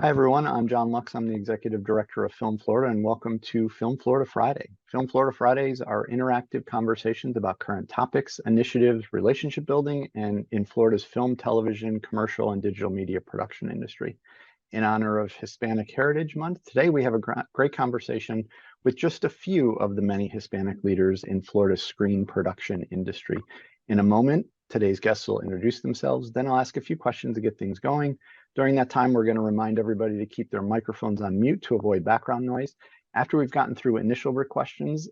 Hi, everyone. I'm John Lux. I'm the Executive Director of Film Florida, and welcome to Film Florida Friday. Film Florida Fridays are interactive conversations about current topics, initiatives, relationship building, and in Florida's film, television, commercial, and digital media production industry. In honor of Hispanic Heritage Month, today we have a great conversation with just a few of the many Hispanic leaders in Florida's screen production industry. In a moment, today's guests will introduce themselves, then I'll ask a few questions to get things going. During that time, we're going to remind everybody to keep their microphones on mute to avoid background noise. After we've gotten through initial questions,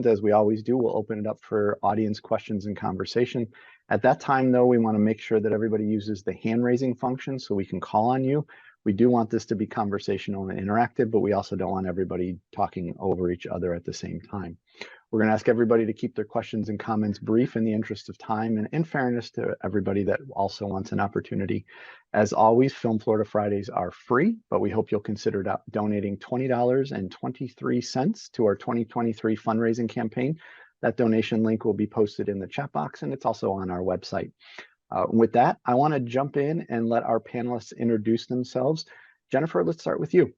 as we always do, we'll open it up for audience questions and conversation. At that time, though, we want to make sure that everybody uses the hand raising function so we can call on you. We do want this to be conversational and interactive, but we also don't want everybody talking over each other at the same time. We're going to ask everybody to keep their questions and comments brief in the interest of time and in fairness to everybody that also wants an opportunity. As always, Film Florida Fridays are free, but we hope you'll consider donating $20.23 to our 2023 fundraising campaign. That donation link will be posted in the chat box, and it's also on our website. With that, I want to jump in and let our panelists introduce themselves. Jennifer, let's start with you.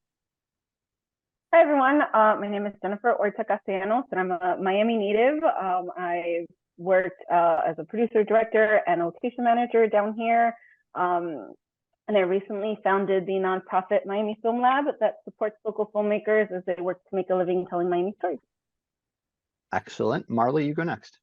Hi, everyone. My name is Jennifer Orta Castellanos, and I'm a Miami native. I worked as a producer, director, and location manager down here. And I recently founded the nonprofit Miami Film Lab that supports local filmmakers as they work to make a living telling Miami stories. Excellent. Marley, you go next.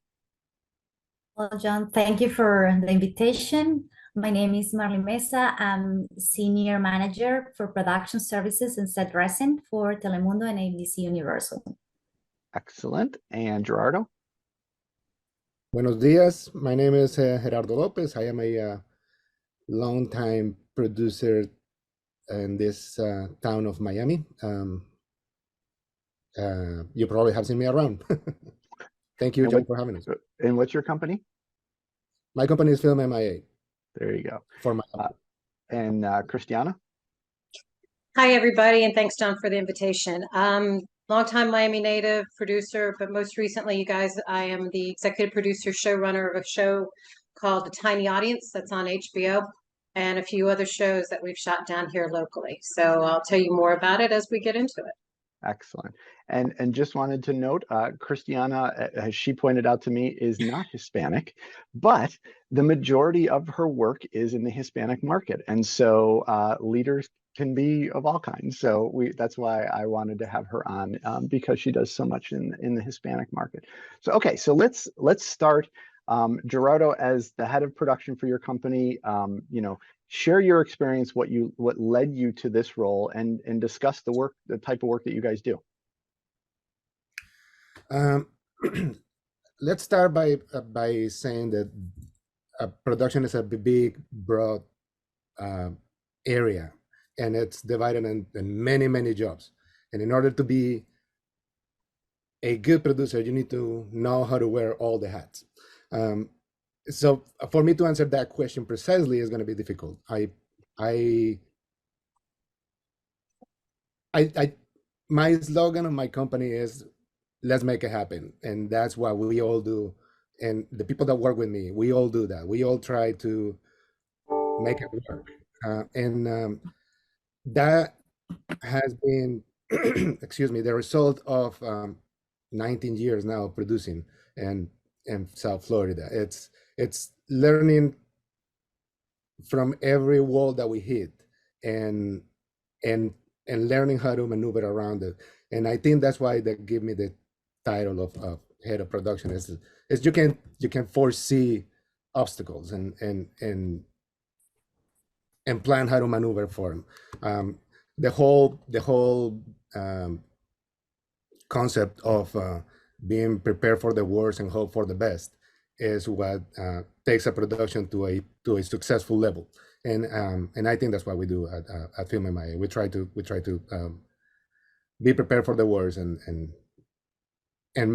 Well, John, thank you for the invitation. My name is Marley Mesa. I'm Senior Manager for Production Services and Set Dressing for Telemundo and ABC Universal. Excellent. And Gerardo? Buenos dias. My name is Gerardo Lopez. I am a longtime producer in this town of Miami. You probably have seen me around. Thank you, John, for having us. And what's your company? My company is Film MIA. There you go. For my and Christiana? Hi, everybody, and thanks, John, for the invitation. Longtime Miami native producer, but most recently, you guys, I am the executive producer, showrunner of a show called The Tiny Audience that's on HBO, and a few other shows that we've shot down here locally. So I'll tell you more about it as we get into it. Excellent. And just wanted to note, Christiana, as she pointed out to me, is not Hispanic, but the majority of her work is in the Hispanic market. And so leaders can be of all kinds. So that's why I wanted to have her on, because she does so much in the Hispanic market. So, okay, so let's start. Gerardo, as the head of production for your company, share your experience, what led you to this role, and discuss the type of work that you guys do. Let's start by saying that production is a big, broad area, and it's divided in many jobs. And in order to be a good producer, you need to know how to wear all the hats. So for me to answer that question precisely is going to be difficult. My slogan of my company is "Let's make it happen," and that's what we all do. And the people that work with me, we all do that. We all try to make it work, and that has been, excuse me, the result of 19 years now of producing in South Florida. It's learning from every wall that we hit and learning how to maneuver around it. And I think that's why they give me the title of head of production. Is you can foresee obstacles and plan how to maneuver for them. The whole concept of being prepared for the worst and hope for the best is what takes a production to a successful level, and I think that's what we do at Film MIA. We try to be prepared for the worst and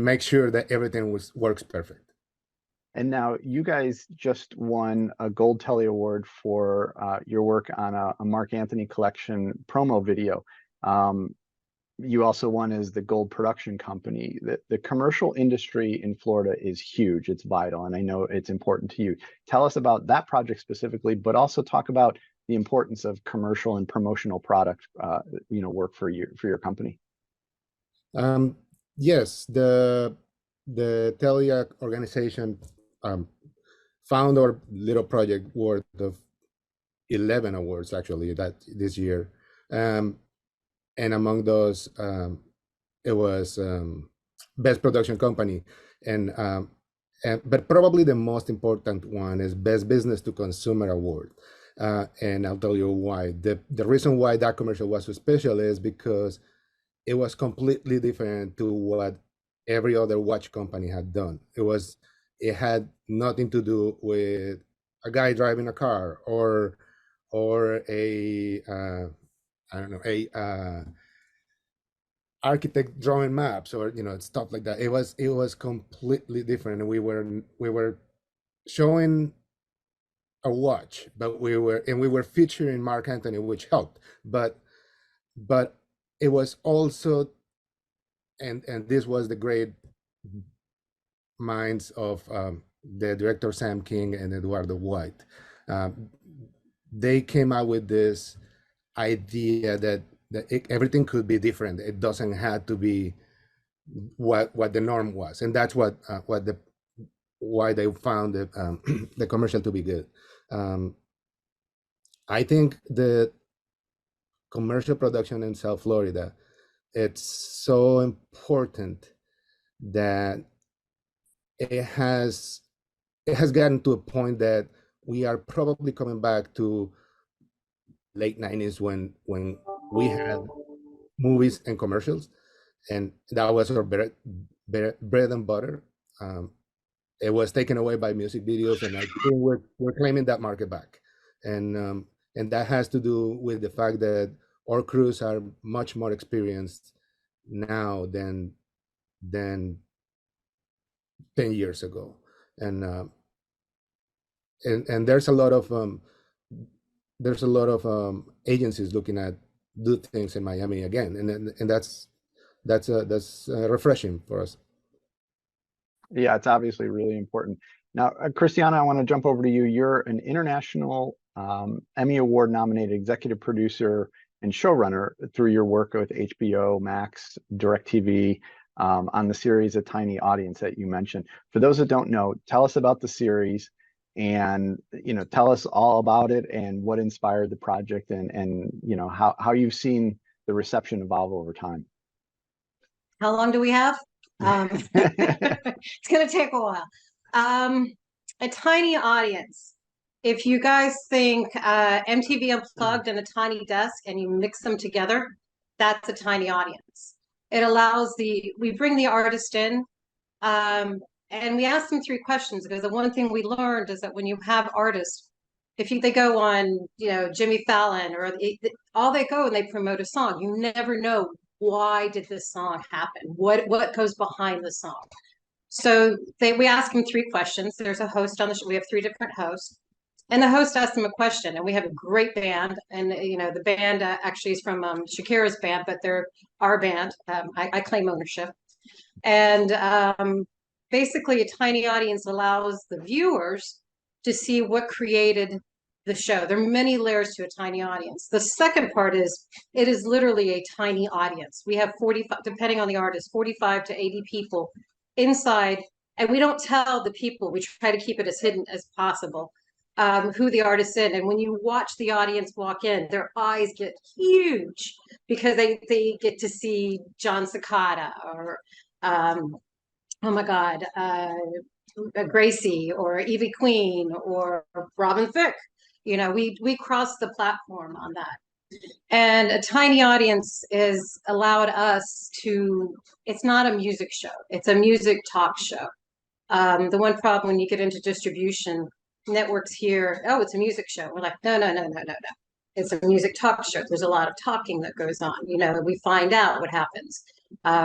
make sure that everything works perfect. And now you guys just won a Gold Telly Award for your work on a Mark Anthony collection promo video. You also won as the Gold Production Company. The commercial industry in Florida is huge. It's vital, and I know it's important to you. Tell us about that project specifically, but also talk about the importance of commercial and promotional product, work for your company? Yes, the Telia organization found our little project worth of 11 awards actually this year, and among those it was best production company, and but probably the most important one is best business to consumer award, and I'll tell you why. The reason why that commercial was so special is because it was completely different to what every other watch company had done. It had nothing to do with a guy driving a car or a I don't know, a architect drawing maps, or stuff like that. It was completely different. And we were showing a watch, but we were featuring Mark Anthony, which helped. But it was also, and this was the great minds of the director Sam King and Eduardo White. They came out with this idea that everything could be different. It doesn't have to be what the norm was, and that's why they found the commercial to be good. I think the commercial production in South Florida, it's so important that it has gotten to a point that we are probably coming back to late 90s when we had movies and commercials, and that was our bread and butter. It was taken away by music videos, and I think we're claiming that market back, and that has to do with the fact that our crews are much more experienced now than 10 years ago, and there's a lot of agencies looking at do things in Miami again, and that's refreshing for us. Yeah, it's obviously really important. Now, Cristiana, I want to jump over to you. You're an international Emmy Award nominated executive producer and showrunner through your work with HBO Max, DirecTV, on the series A Tiny Audience that you mentioned. For those that don't know, tell us about the series, and tell us all about it and what inspired the project, and how you've seen the reception evolve over time. How long do we have? It's going to take a while. A Tiny Audience. If you guys think MTV Unplugged and A Tiny Desk and you mix them together, that's A Tiny Audience. It allows we bring the artist in, and we ask them 3 questions, because the one thing we learned is that when you have artists, they go on, Jimmy Fallon, or all they go and they promote a song, you never know why did this song happen, what goes behind the song. So we ask them 3 questions. There's a host on the show. We have 3 different hosts, and the host asks them a question, and we have a great band, and the band actually is from Shakira's band, but they're our band. I claim ownership. And basically, A Tiny Audience allows the viewers to see what created the show. There are many layers to A Tiny Audience. The second part is, it is literally a tiny audience. We have 45, depending on the artist, 45 to 80 people inside, and we don't tell the people. We try to keep it as hidden as possible, who the artist is. And when you watch the audience walk in, their eyes get huge, because they get to see John Cicada, or oh my God, Gracie, or Evie Queen, or Robin Thicke. We cross the platform on that. And A Tiny Audience is allowed us to, it's not a music show, it's a music talk show. The one problem when you get into distribution, networks here, oh, it's a music show. We're like, no. It's a music talk show. There's a lot of talking that goes on. We find out what happens.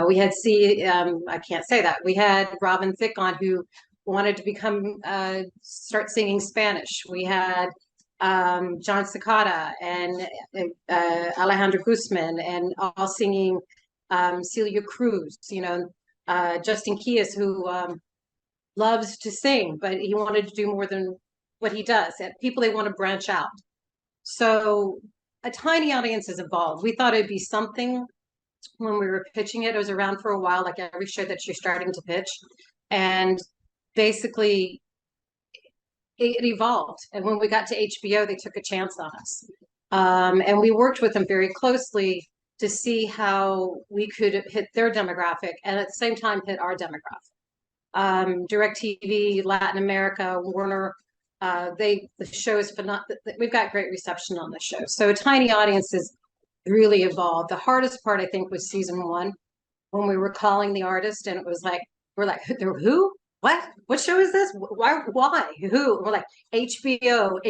We had I can't say that. We had Robin Thicke on, who wanted to start singing Spanish. We had John Cicada and Alejandro Guzman, and all singing Celia Cruz, Justin Quiles, who loves to sing, but he wanted to do more than what he does. And people, they want to branch out. So a tiny audience has evolved. We thought it'd be something when we were pitching it. It was around for a while, like every show that you're starting to pitch. And basically it evolved. And when we got to HBO, they took a chance on us. And we worked with them very closely to see how we could hit their demographic and at the same time hit our demographic. DirecTV, Latin America, Warner, the show is phenomenal. We've got great reception on the show. So a tiny audience has really evolved. The hardest part, I think, was season 1 when we were calling the artist and it was like, we're like, who? What show is this? Why? Who? We're like, HBO,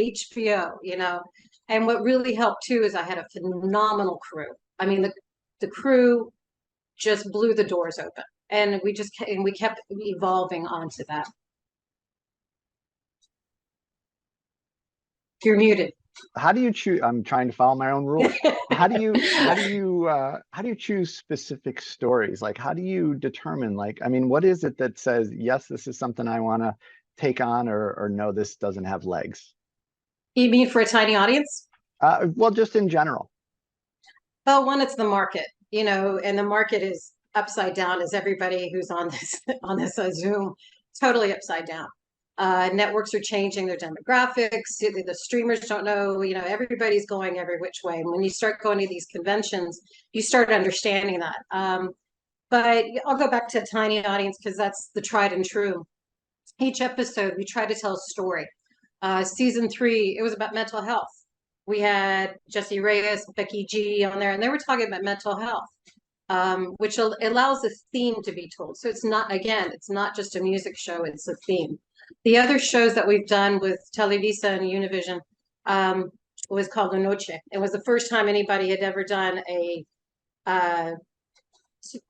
you know. And what really helped too is I had a phenomenal crew. I mean, the crew just blew the doors open, and we kept evolving onto that. You're muted. How do you choose? I'm trying to follow my own rules. How do you choose specific stories? Like, how do you determine, like, I mean, what is it that says, yes, this is something I want to take on, or no, this doesn't have legs? You mean for a tiny audience? Well, just in general. Well, one, it's the market, you know, and the market is upside down, as everybody who's on this Zoom, totally upside down. Networks are changing their demographics. The streamers don't know, you know, everybody's going every which way. And when you start going to these conventions, you start understanding that. But I'll go back to a tiny audience because that's the tried and true. Each episode, we try to tell a story. Season 3, it was about mental health. We had Jesse Reyes, Becky G on there, and they were talking about mental health, which allows a theme to be told. So it's not just a music show, it's a theme. The other shows that we've done with Televisa and Univision was called La Noche. It was the first time anybody had ever done a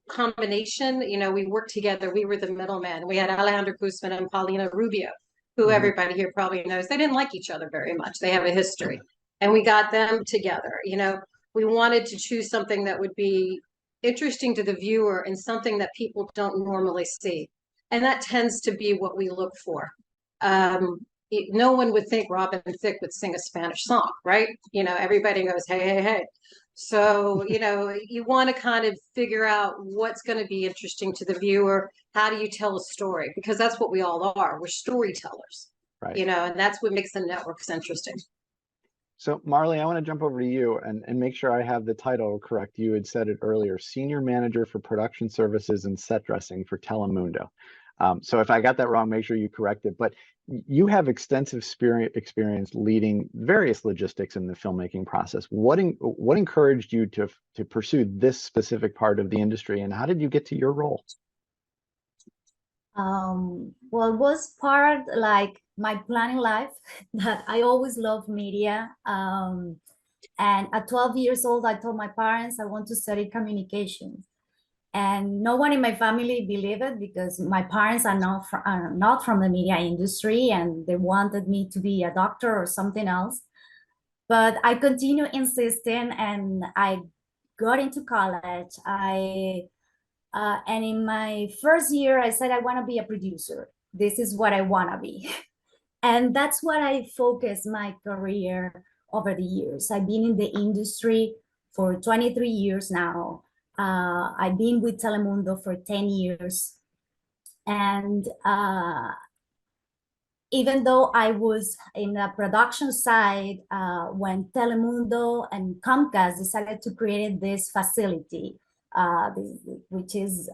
combination. You know, we worked together. We were the middleman. We had Alejandro Guzman and Paulina Rubio, who everybody here probably knows. They didn't like each other very much. They have a history. And we got them together. You know, we wanted to choose something that would be interesting to the viewer and something that people don't normally see. And that tends to be what we look for. No one would think Robin Thicke would sing a Spanish song, right? You know, everybody goes, hey, hey, hey. So, you know, you want to kind of figure out what's going to be interesting to the viewer. How do you tell a story? Because that's what we all are. We're storytellers, right? You know, and that's what makes the networks interesting. So Marley, I want to jump over to you and make sure I have the title correct. You had said it earlier, Senior Manager for Production Services and Set Dressing for Telemundo. So if I got that wrong, make sure you correct it. But you have extensive experience leading various logistics in the filmmaking process. What encouraged you to pursue this specific part of the industry, and how did you get to your role? Well, it was part like my plan in life that I always loved media. And at 12 years old, I told my parents I want to study communications. And no one in my family believed it because my parents are not from the media industry and they wanted me to be a doctor or something else. But I continued insisting and I got into college. And in my first year, I said, I want to be a producer. This is what I want to be. And that's what I focused my career over the years. I've been in the industry for 23 years now. I've been with Telemundo for 10 years. And even though I was in the production side, when Telemundo and Comcast decided to create this facility, which is,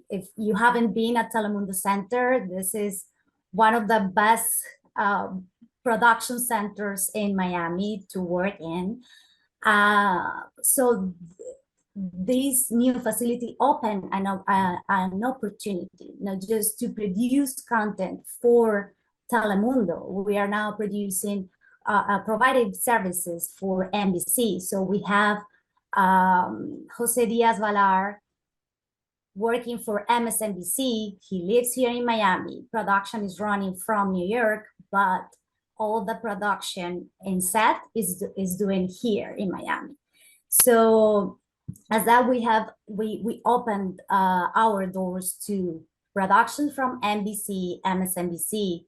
if you haven't been at Telemundo Center, this is one of the best production centers in Miami to work in. So this new facility opened an opportunity, not just to produce content for Telemundo. We are now producing, providing services for NBC. So we have Jose Diaz-Valar working for MSNBC. He lives here in Miami. Production is running from New York, but all the production in set is doing here in Miami. So as that we opened our doors to production from NBC, MSNBC.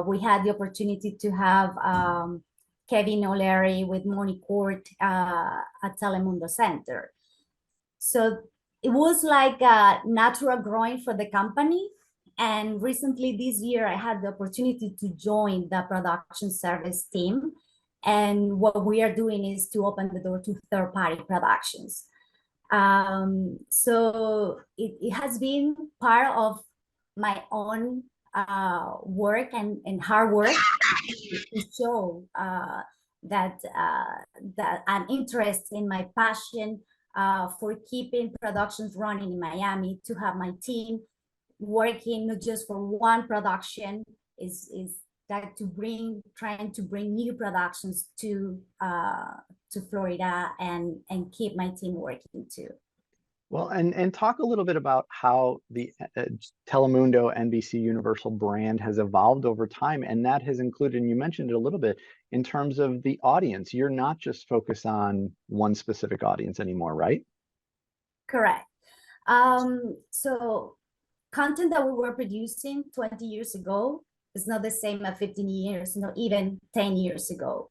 We had the opportunity to have Kevin O'Leary with Moni Court at Telemundo Center. So it was like a natural growing for the company. And recently this year, I had the opportunity to join the production service team. And what we are doing is to open the door to third-party productions. So it has been part of my own work and hard work to show that an interest in my passion for keeping productions running in Miami, to have my team working not just for one production, is that trying to bring new productions to Florida and keep my team working too. Well, and talk a little bit about how the Telemundo NBC Universal brand has evolved over time, and that has included, and you mentioned it a little bit, in terms of the audience. You're not just focused on one specific audience anymore, right? Correct. So content that we were producing 20 years ago is not the same as 15 years, not even 10 years ago.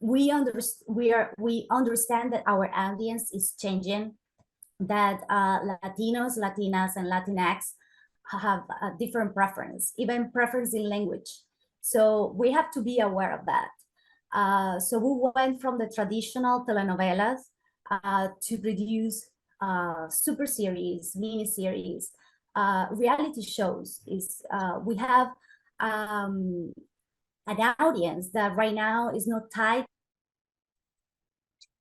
We understand that our audience is changing, that Latinos, Latinas, and Latinx have a different preference, even preference in language. So we have to be aware of that. So we went from the traditional telenovelas to produce super series, mini series, reality shows. We have an audience that right now is not tied.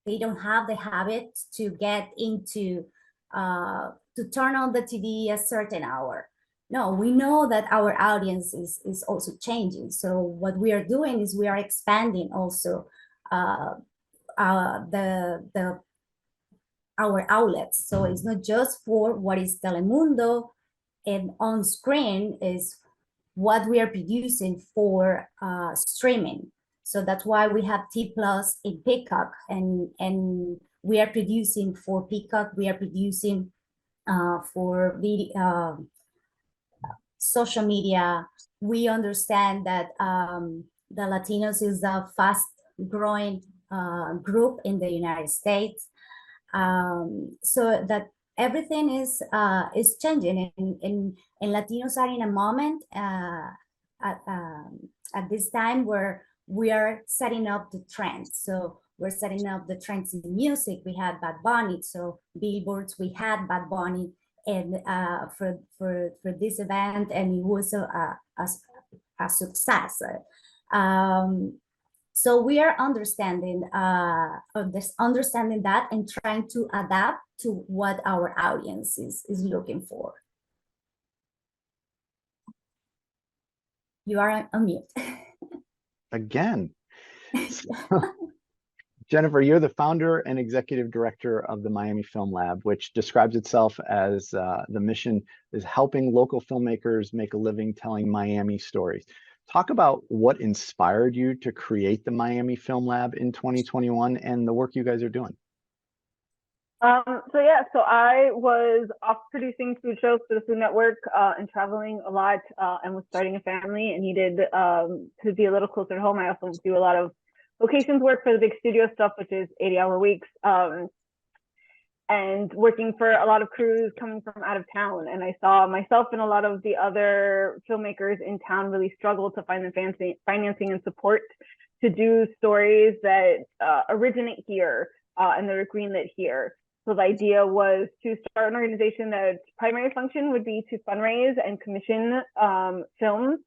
They don't have the habit to get into, to turn on the TV a certain hour. No, we know that our audience is also changing. So what we are doing is we are expanding also our outlets. So it's not just for what is Telemundo and on screen, is what we are producing for streaming. So that's why we have T Plus in Peacock, and we are producing for Peacock. We are producing for video, social media. We understand that the Latinos is a fast-growing group in the United States. So that everything is changing, and Latinos are in a moment at this time where we are setting up the trends. So we're setting up the trends in music. We had Bad Bunny, so billboards. We had Bad Bunny, and for this event, and it was a success. So we are understanding that and trying to adapt to what our audience is looking for. You are on mute. Again. Jennifer, you're the founder and executive director of the Miami Film Lab, which describes itself as the mission is helping local filmmakers make a living telling Miami stories. Talk about what inspired you to create the Miami Film Lab in 2021 and the work you guys are doing. So I was off producing food shows for the Food Network and traveling a lot and was starting a family and needed to be a little closer to home. I also do a lot of locations work for the big studio stuff, which is 80-hour weeks, and working for a lot of crews coming from out of town. And I saw myself and a lot of the other filmmakers in town really struggle to find the financing and support to do stories that originate here and that are greenlit here. So the idea was to start an organization that primary function would be to fundraise and commission films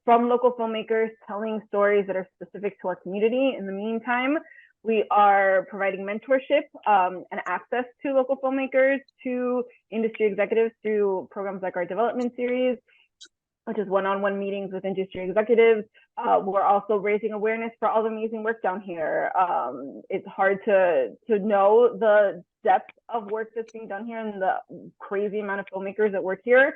from local filmmakers telling stories that are specific to our community. In the meantime, we are providing mentorship and access to local filmmakers, to industry executives through programs like our development series, which is one-on-one meetings with industry executives. We're also raising awareness for all the amazing work down here. It's hard to know the depth of work that's being done here and the crazy amount of filmmakers that work here.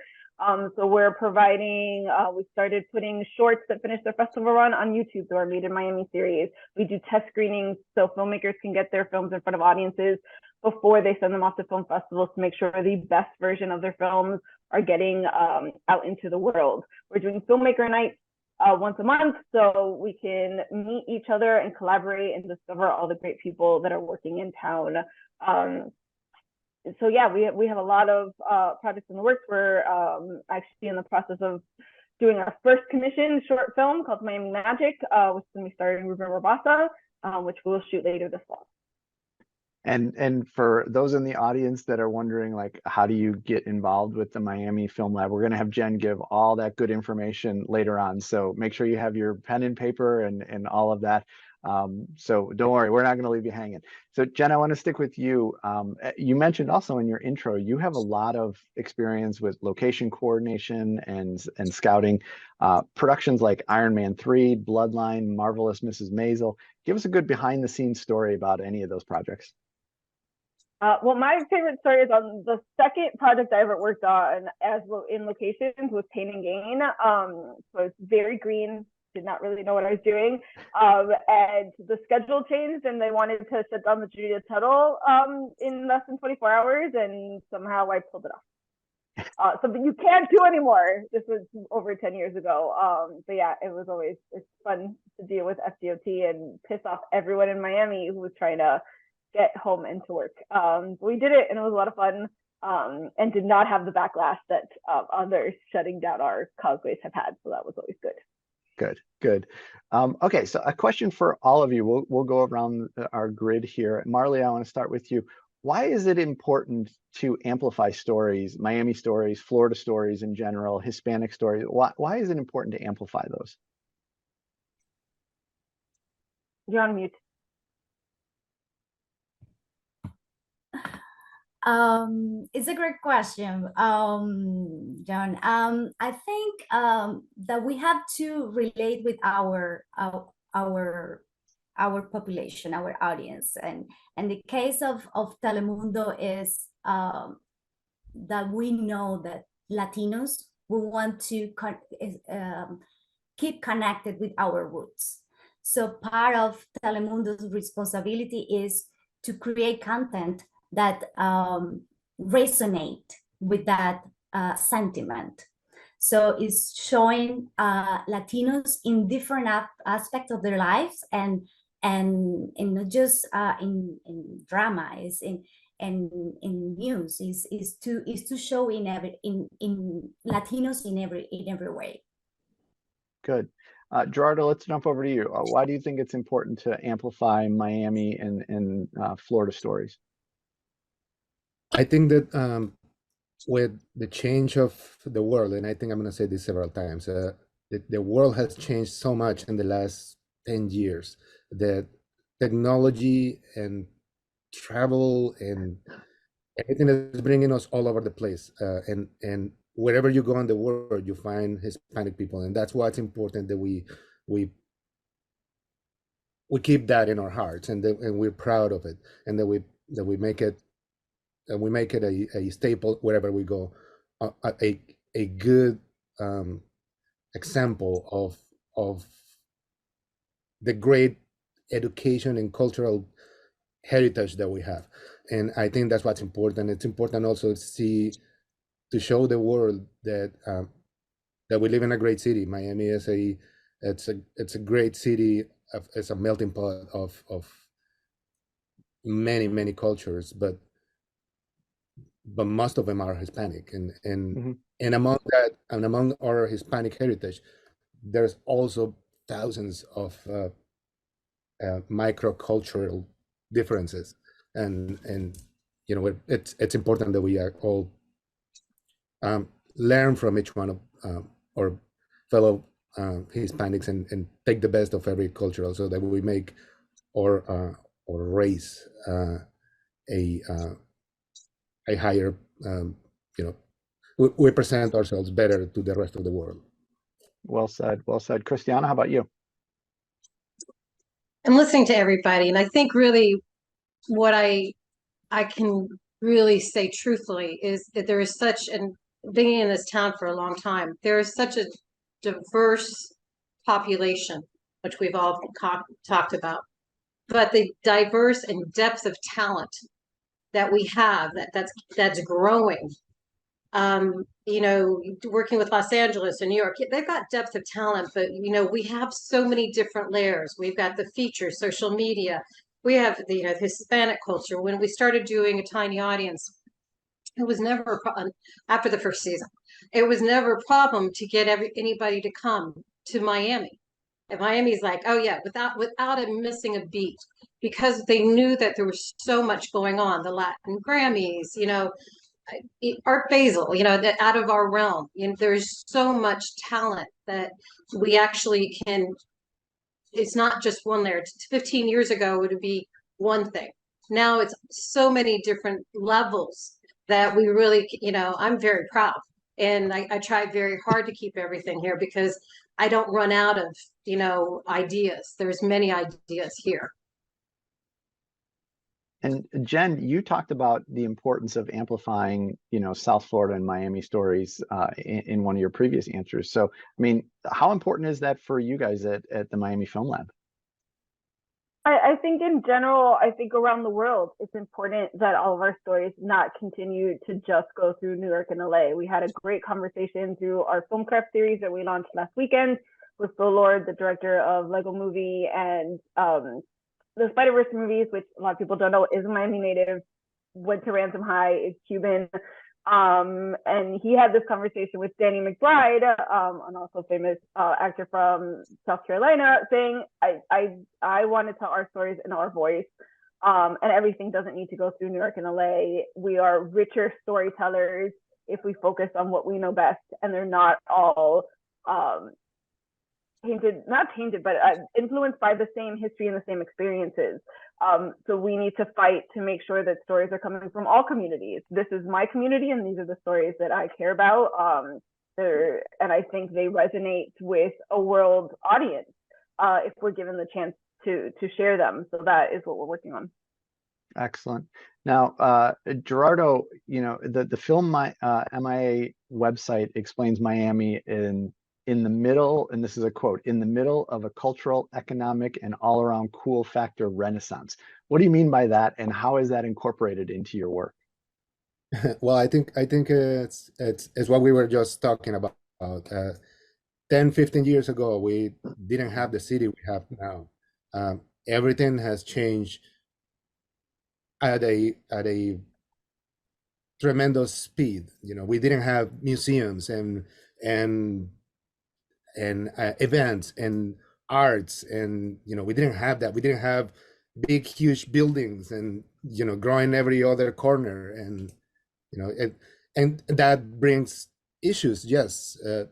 So we're providing, we started putting shorts that finish their festival run on YouTube through our Made in Miami series. We do test screenings so filmmakers can get their films in front of audiences before they send them off to film festivals to make sure the best version of their films are getting out into the world. We're doing filmmaker nights once a month so we can meet each other and collaborate and discover all the great people that are working in town. So yeah, we have a lot of projects in the works. We're actually in the process of doing our first commissioned short film called Miami Magic, which is going to be starring Ruben Rabasa, which we'll shoot later this fall. And for those in the audience that are wondering, like, how do you get involved with the Miami Film Lab? We're going to have Jen give all that good information later on. So make sure you have your pen and paper and all of that. So don't worry, we're not going to leave you hanging. So Jen, I want to stick with you. You mentioned also in your intro, you have a lot of experience with location coordination and scouting. Productions like Iron Man 3, Bloodline, Marvelous Mrs. Maisel. Give us a good behind the scenes story about any of those projects. Well, my favorite story is on the second project I ever worked on in locations was Pain and Gain. So it's very green, did not really know what I was doing. And the schedule changed and they wanted to shut down the Julia Tuttle in less than 24 hours, and somehow I pulled it off. Something you can't do anymore. This was over 10 years ago. But yeah, it's fun to deal with FDOT and piss off everyone in Miami who was trying to get home and to work. We did it and it was a lot of fun, and did not have the backlash that others shutting down our causeways have had. So that was always good. Good. Okay, so a question for all of you. We'll go around our grid here. Marley, I want to start with you. Why is it important to amplify stories, Miami stories, Florida stories in general, Hispanic stories? Why is it important to amplify those? You're on mute. It's a great question, John. I think that we have to relate with our population, our audience, and the case of Telemundo is that we know that Latinos will want to keep connected with our roots. So part of Telemundo's responsibility is to create content that resonate with that sentiment. So it's showing Latinos in different aspects of their lives, and not just in drama, is in news, is to show in Latinos in every way. Good. Gerardo, let's jump over to you. Why do you think it's important to amplify Miami and Florida stories? I think that with the change of the world, and I think I'm going to say this several times, the world has changed so much in the last 10 years that technology and travel and everything is bringing us all over the place. And wherever you go in the world, you find Hispanic people. And that's why it's important that we keep that in our hearts, and we're proud of it, and that we make it. And we make it a staple wherever we go, a good example of the great education and cultural heritage that we have. And I think that's what's important. It's important also to show the world that we live in a great city. Miami is it's a great city. It's a melting pot of many cultures, but most of them are Hispanic, and among that, and among our Hispanic heritage, there's also thousands of microcultural differences, and you know, it's important that we are all learn from each one of our fellow Hispanics and take the best of every culture, so that we make our race a higher, you know, we present ourselves better to the rest of the world. Well said. Well said. Christiana, how about you? I'm listening to everybody, and I think really what I can really say truthfully is that there is such, and being in this town for a long time, there is such a diverse population, which we've all talked about, but the diverse and depth of talent that we have, that's growing, You know, working with Los Angeles and New York, they've got depth of talent, but you know, we have so many different layers. We've got the features, social media. We have the, you know, the Hispanic culture. When we started doing a tiny audience, it was never a problem after the first season. It was never a problem to get anybody to come to Miami. And Miami's like, oh yeah, without a missing a beat, because they knew that there was so much going on. The Latin Grammys, you know, Art Basel, you know, that out of our realm. You know, there's so much talent that we actually can. It's not just one layer. 15 years ago, it would be one thing. Now it's so many different levels that we really, you know, I'm very proud. And I try very hard to keep everything here because I don't run out of, you know, ideas. There's many ideas here. And Jen, you talked about the importance of amplifying, you know, South Florida and Miami stories in one of your previous answers. So, I mean, how important is that for you guys at the Miami Film Lab? I think in general, I think around the world, it's important that all of our stories not continue to just go through New York and LA. We had a great conversation through our film craft series that we launched last weekend with Phil Lord, the director of Lego Movie and the Spider-Verse movies, which a lot of people don't know, is a Miami native, went to Ransom High, is Cuban. And he had this conversation with Danny McBride, an also famous actor from South Carolina, saying, I want to tell our stories in our voice. And everything doesn't need to go through New York and LA. We are richer storytellers if we focus on what we know best, and they're not all influenced by the same history and the same experiences. So we need to fight to make sure that stories are coming from all communities. This is my community, and these are the stories that I care about. And I think they resonate with a world audience if we're given the chance to share them. So that is what we're working on. Excellent. Now, Gerardo, you know, the film MIA website explains Miami in the middle, and this is a quote, in the middle of a cultural, economic, and all-around cool factor renaissance. What do you mean by that, and how is that incorporated into your work? Well, I think it's what we were just talking about. 10, 15 years ago, we didn't have the city we have now. Everything has changed at a tremendous speed. You know, we didn't have museums and events and arts, and you know, we didn't have that. We didn't have big huge buildings and, you know, growing every other corner, and you know, and that brings issues. Yes, a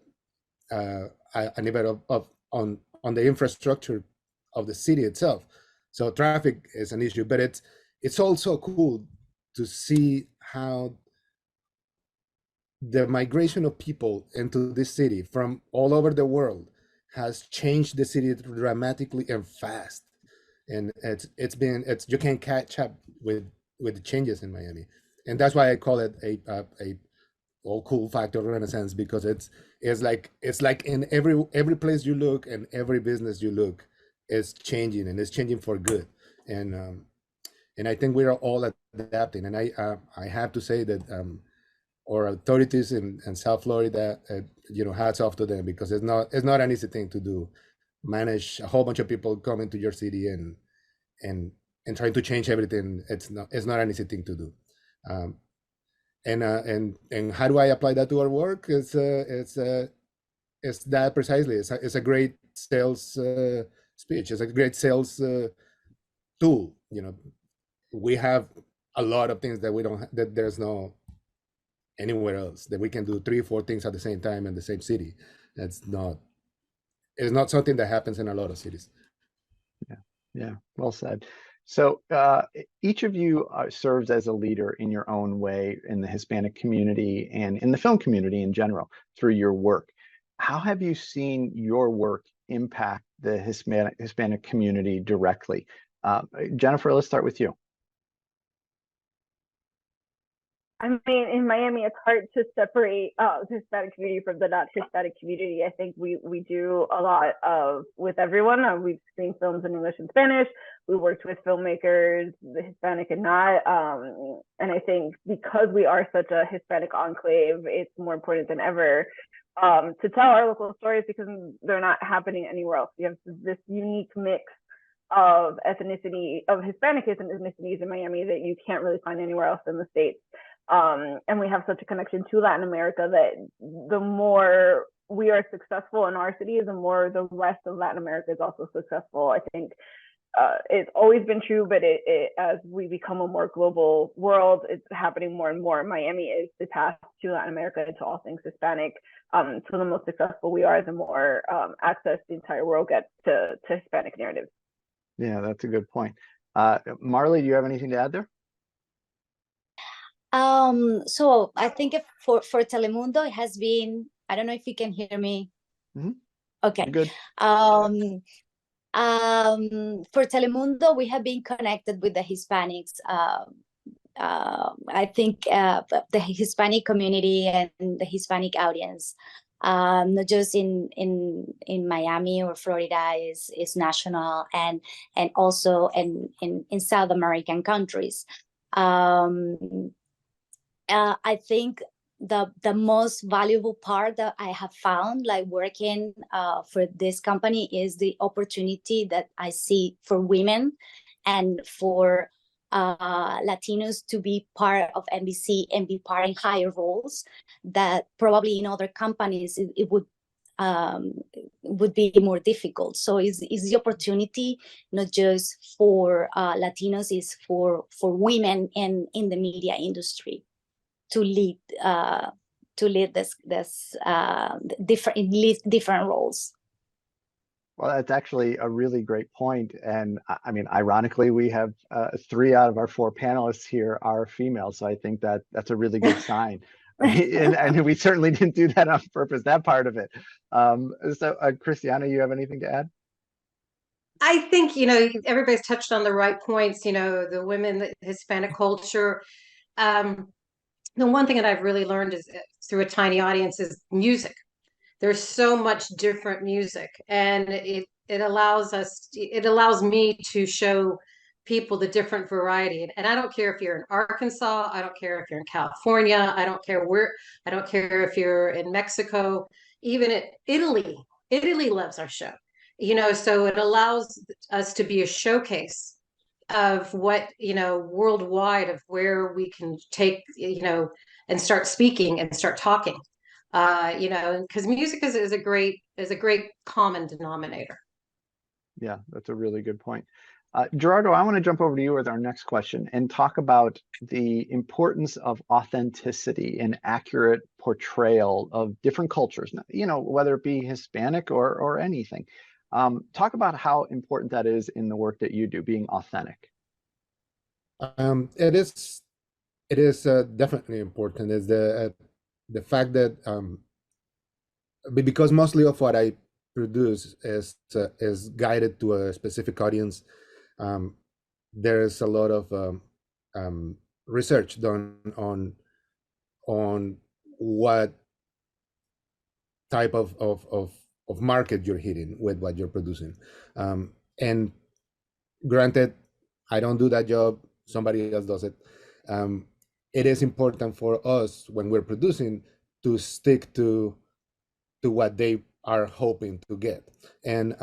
level of on the infrastructure of the city itself. So traffic is an issue, but it's also cool to see how the migration of people into this city from all over the world has changed the city dramatically and fast. And it's you can't catch up with the changes in Miami. And that's why I call it a all cool factor renaissance, because it's like in every place you look and every business you look is changing, and it's changing for good. And I think we're all adapting. And I have to say that our authorities in South Florida, you know, hats off to them, because it's not an easy thing to do. Manage a whole bunch of people coming to your city and trying to change everything. It's not an easy thing to do. And how do I apply that to our work? It's that precisely. It's a great sales speech. It's a great sales tool. You know, we have a lot of things that we don't that there's no anywhere else, that we can do 3 or 4 things at the same time in the same city. It's not something that happens in a lot of cities. Yeah, well said. So each of you serves as a leader in your own way in the Hispanic community and in the film community in general through your work. How have you seen your work impact the Hispanic community directly? Jennifer, let's start with you. I mean, in Miami, it's hard to separate the Hispanic community from the not Hispanic community. I think we do a lot with everyone. We've screened films in English and Spanish. We worked with filmmakers, the Hispanic and not. And I think because we are such a Hispanic enclave, it's more important than ever to tell our local stories because they're not happening anywhere else. We have this unique mix of ethnicity, of Hispanic ethnicities in Miami that you can't really find anywhere else in the States. And we have such a connection to Latin America that the more we are successful in our cities, the more the rest of Latin America is also successful. I think it's always been true, but as we become a more global world, it's happening more and more. Miami is the path to Latin America and to all things Hispanic. So the more successful we are, the more access the entire world gets to Hispanic narratives. Yeah, that's a good point. Marley, do you have anything to add there? So I think for Telemundo, it has been, I don't know if you can hear me. Mm-hmm. Okay. You're good. For Telemundo, we have been connected with the Hispanics. I think the Hispanic community and the Hispanic audience, not just in Miami or Florida, is national, and also in South American countries. I think the most valuable part that I have found, like working for this company, is the opportunity that I see for women and for Latinos to be part of NBC and be part in higher roles that probably in other companies it would be more difficult. So it's the opportunity not just for Latinos, it's for women in the media industry to lead this different roles. Well, that's actually a really great point. And I mean, ironically, we have 3 out of our 4 panelists here are female. So I think that that's a really good sign. and we certainly didn't do that on purpose, that part of it. So Christiana, you have anything to add? I think, everybody's touched on the right points, the women, the Hispanic culture. The one thing that I've really learned is through a tiny audience is music. There's so much different music, and it allows me to show people the different variety. And I don't care if you're in Arkansas, I don't care if you're in California, I don't care if you're in Mexico, even in Italy loves our show. So it allows us to be a showcase of what, worldwide, of where we can take, and start speaking and start talking, because music is a great common denominator. Yeah, that's a really good point. Gerardo, I want to jump over to you with our next question and talk about the importance of authenticity and accurate portrayal of different cultures, whether it be Hispanic or anything. Talk about how important that is in the work that you do, being authentic. It is definitely important. Is the fact that because mostly of what I produce is guided to a specific audience. There is a lot of research done on what type of market you're hitting with what you're producing. And granted, I don't do that job, somebody else does it. It is important for us when we're producing to stick to what they are hoping to get. And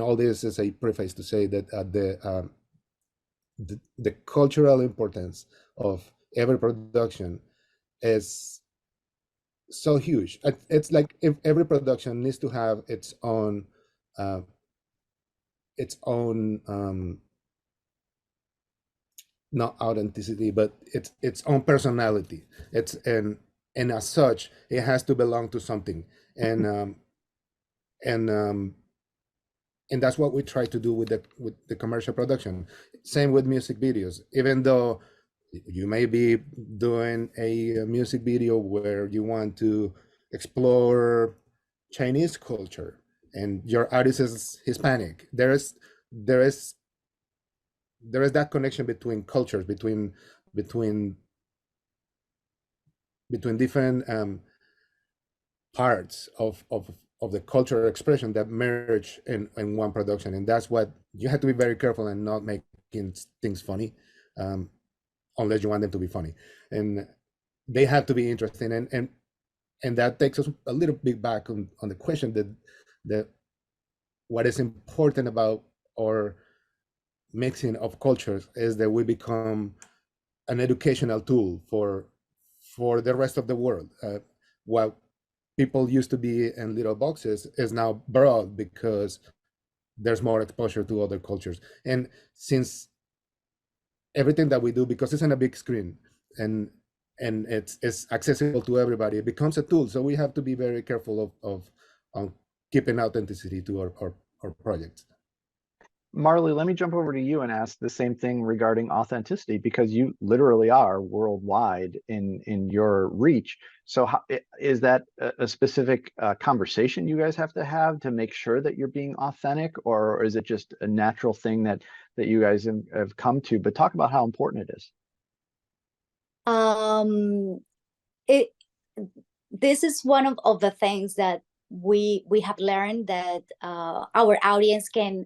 all this is a preface to say that the cultural importance of every production is so huge. It's like if every production needs to have its own not authenticity, but its own personality. And as such, it has to belong to something. And that's what we try to do with the commercial production. Same with music videos. Even though you may be doing a music video where you want to explore Chinese culture and your artist is Hispanic, there is that connection between cultures, between between different parts of the cultural expression that merge in one production. And that's what you have to be very careful and not making things funny, unless you want them to be funny. And they have to be interesting. And that takes us a little bit back on the question that what is important about our mixing of cultures is that we become an educational tool for the rest of the world. What people used to be in little boxes is now broad because there's more exposure to other cultures. And since everything that we do, because it's on a big screen and it's accessible to everybody, it becomes a tool. So we have to be very careful of keeping authenticity to our projects. Marley, let me jump over to you and ask the same thing regarding authenticity, because you literally are worldwide in your reach. So is that a specific conversation you guys have to make sure that you're being authentic, or is it just a natural thing that you guys have come to? But talk about how important it is. This is one of the things that we have learned, that our audience can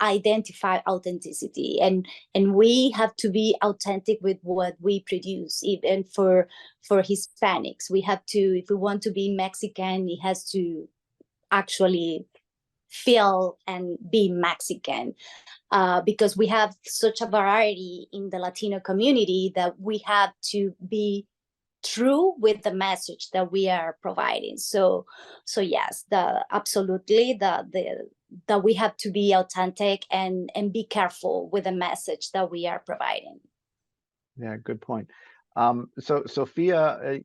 identify authenticity, and we have to be authentic with what we produce. Even for Hispanics, we have to, if we want to be Mexican, it has to actually feel and be Mexican, because we have such a variety in the Latino community that we have to be true with the message that we are providing. So yes, absolutely that we have to be authentic and be careful with the message that we are providing. Yeah, good point. So Sophia,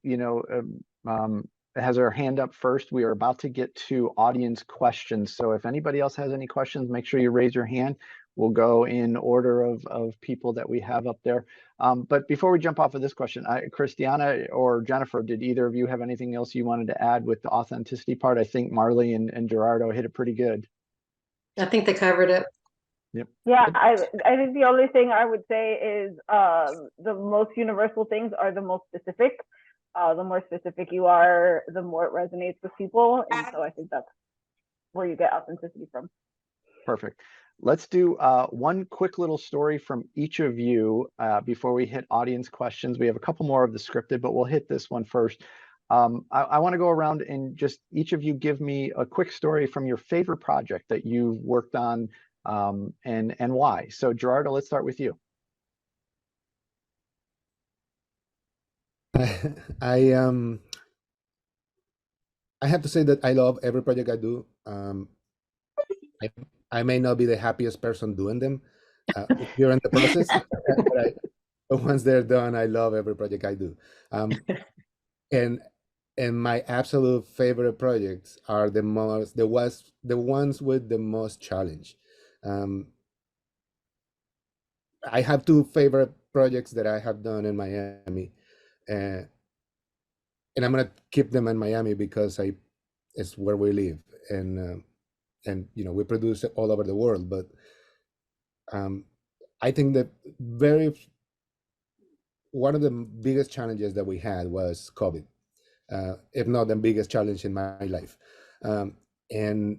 has her hand up first. We are about to get to audience questions. So if anybody else has any questions, make sure you raise your hand. We'll go in order of people that we have up there. But before we jump off of this question, Christiana or Jennifer, did either of you have anything else you wanted to add with the authenticity part? I think Marley and Gerardo hit it pretty good. I think they covered it. Yep. Yeah, I think the only thing I would say is the most universal things are the most specific. The more specific you are, the more it resonates with people. And so I think that's where you get authenticity from. Perfect. Let's do one quick little story from each of you before we hit audience questions. We have a couple more of the scripted, but we'll hit this one first. I want to go around and just each of you give me a quick story from your favorite project that you've worked on, and why. So Gerardo, let's start with you. I have to say that I love every project I do. I may not be the happiest person doing them during the process, but once they're done, I love every project I do. And my absolute favorite projects are the ones with the most challenge. I have two favorite projects that I have done in Miami, and I'm gonna keep them in Miami because it's where we live, and we produce it all over the world. But I think that one of the biggest challenges that we had was COVID, if not the biggest challenge in my life, and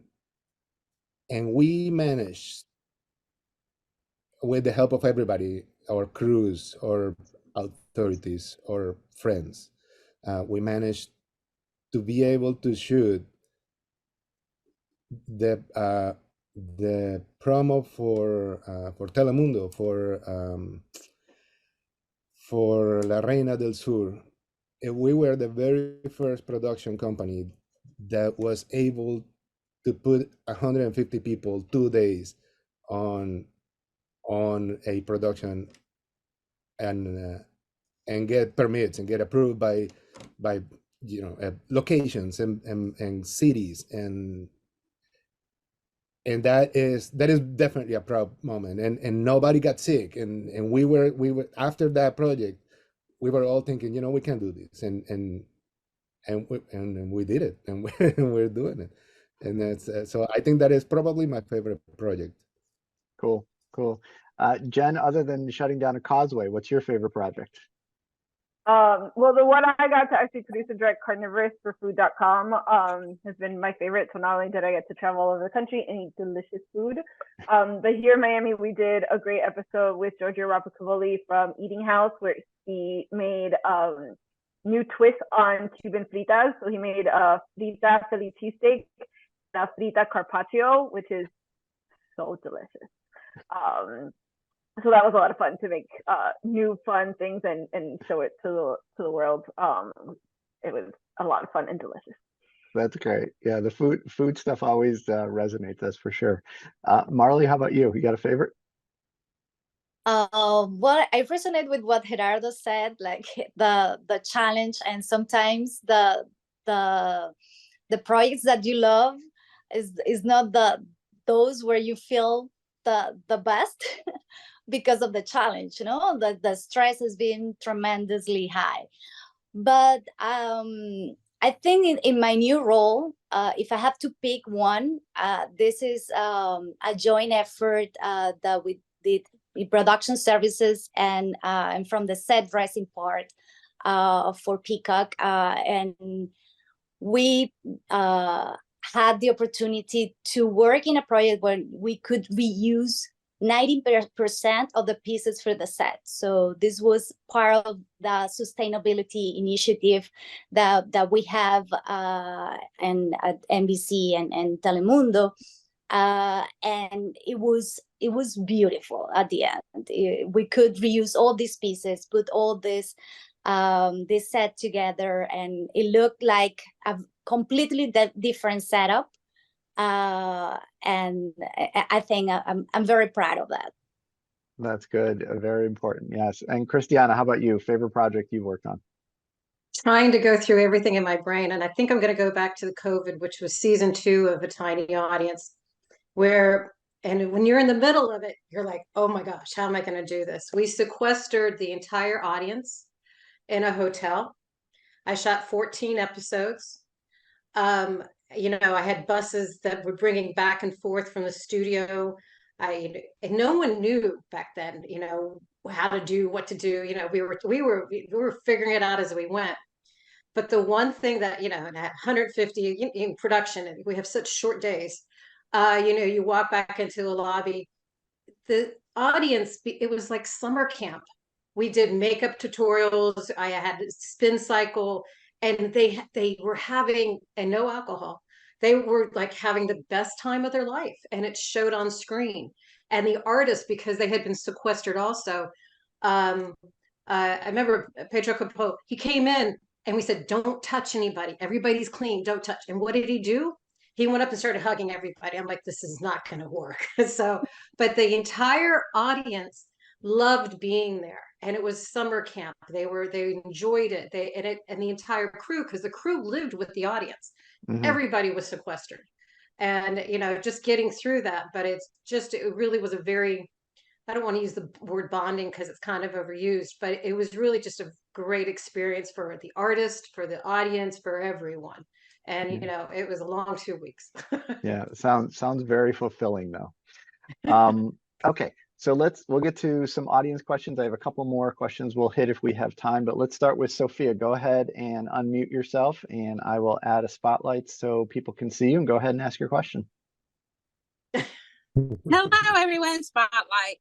we managed, with the help of everybody, our crews, our authorities, our friends, we managed to be able to shoot the promo for Telemundo for La Reina del Sur. We were the very first production company that was able to put 150 people 2 days on a production and get permits and get approved by locations and cities, and that is definitely a proud moment, and nobody got sick, and we were after that project, we were all thinking, we can do this, and we did it, and we're doing it, and that's so I think that is probably my favorite project. Cool. Jen, other than shutting down a causeway, what's your favorite project? Well, the one I got to actually produce and direct, Carnivorous for Food.com, has been my favorite. So not only did I get to travel all over the country and eat delicious food, but here in Miami, we did a great episode with Giorgio Rapacavoli from Eating House, where he made new twist on Cuban fritas. So he made a frita Philly cheesesteak, a frita carpaccio, which is so delicious. So that was a lot of fun to make new fun things and show it to the world. It was a lot of fun and delicious. That's great. Yeah, the food stuff always resonates, that's for sure. Marley, how about you? You got a favorite? Well, I resonate with what Gerardo said, like the challenge, and sometimes the projects that you love is not those where you feel the best because of the challenge, the stress has been tremendously high. But I think in my new role, if I have to pick one, this is a joint effort that we did in production services and from the set dressing part for Peacock. And we had the opportunity to work in a project where we could reuse 90% of the pieces for the set. So this was part of the sustainability initiative that we have and at NBC and Telemundo. And it was beautiful at the end. We could reuse all these pieces, put all this set together, and it looked like a completely different setup. And I think I'm very proud of that. That's good. Very important. Yes. And Christiana, how about you? Favorite project you've worked on? Trying to go through everything in my brain, and I think I'm going to go back to the COVID, which was season 2 of A Tiny Audience, and when you're in the middle of it, you're like, oh my gosh, how am I going to do this? We sequestered the entire audience in a hotel. I shot 14 episodes. I had buses that were bringing back and forth from the studio. And no one knew back then, how to do, what to do. We were figuring it out as we went. But the one thing that, at 150 in production, we have such short days. You walk back into the lobby, the audience, it was like summer camp. We did makeup tutorials. I had spin cycle, and they were having, and no alcohol. They were like having the best time of their life, and it showed on screen. And the artists, because they had been sequestered also, I remember Pedro Capó, he came in and we said, don't touch anybody. Everybody's clean, don't touch. And what did he do? He went up and started hugging everybody. I'm like, this is not going to work. But the entire audience loved being there, and it was summer camp. They enjoyed it. And the entire crew, because the crew lived with the audience. Mm-hmm. Everybody was sequestered, and just getting through that. But it really was a very, I don't want to use the word bonding because it's kind of overused, but it was really just a great experience for the artist, for the audience, for everyone. And, it was a long 2 weeks. Yeah, sounds very fulfilling though. Okay, so we'll get to some audience questions. I have a couple more questions we'll hit if we have time, but let's start with Sophia. Go ahead and unmute yourself, and I will add a spotlight so people can see you, and go ahead and ask your question. Hello, everyone. Spotlight.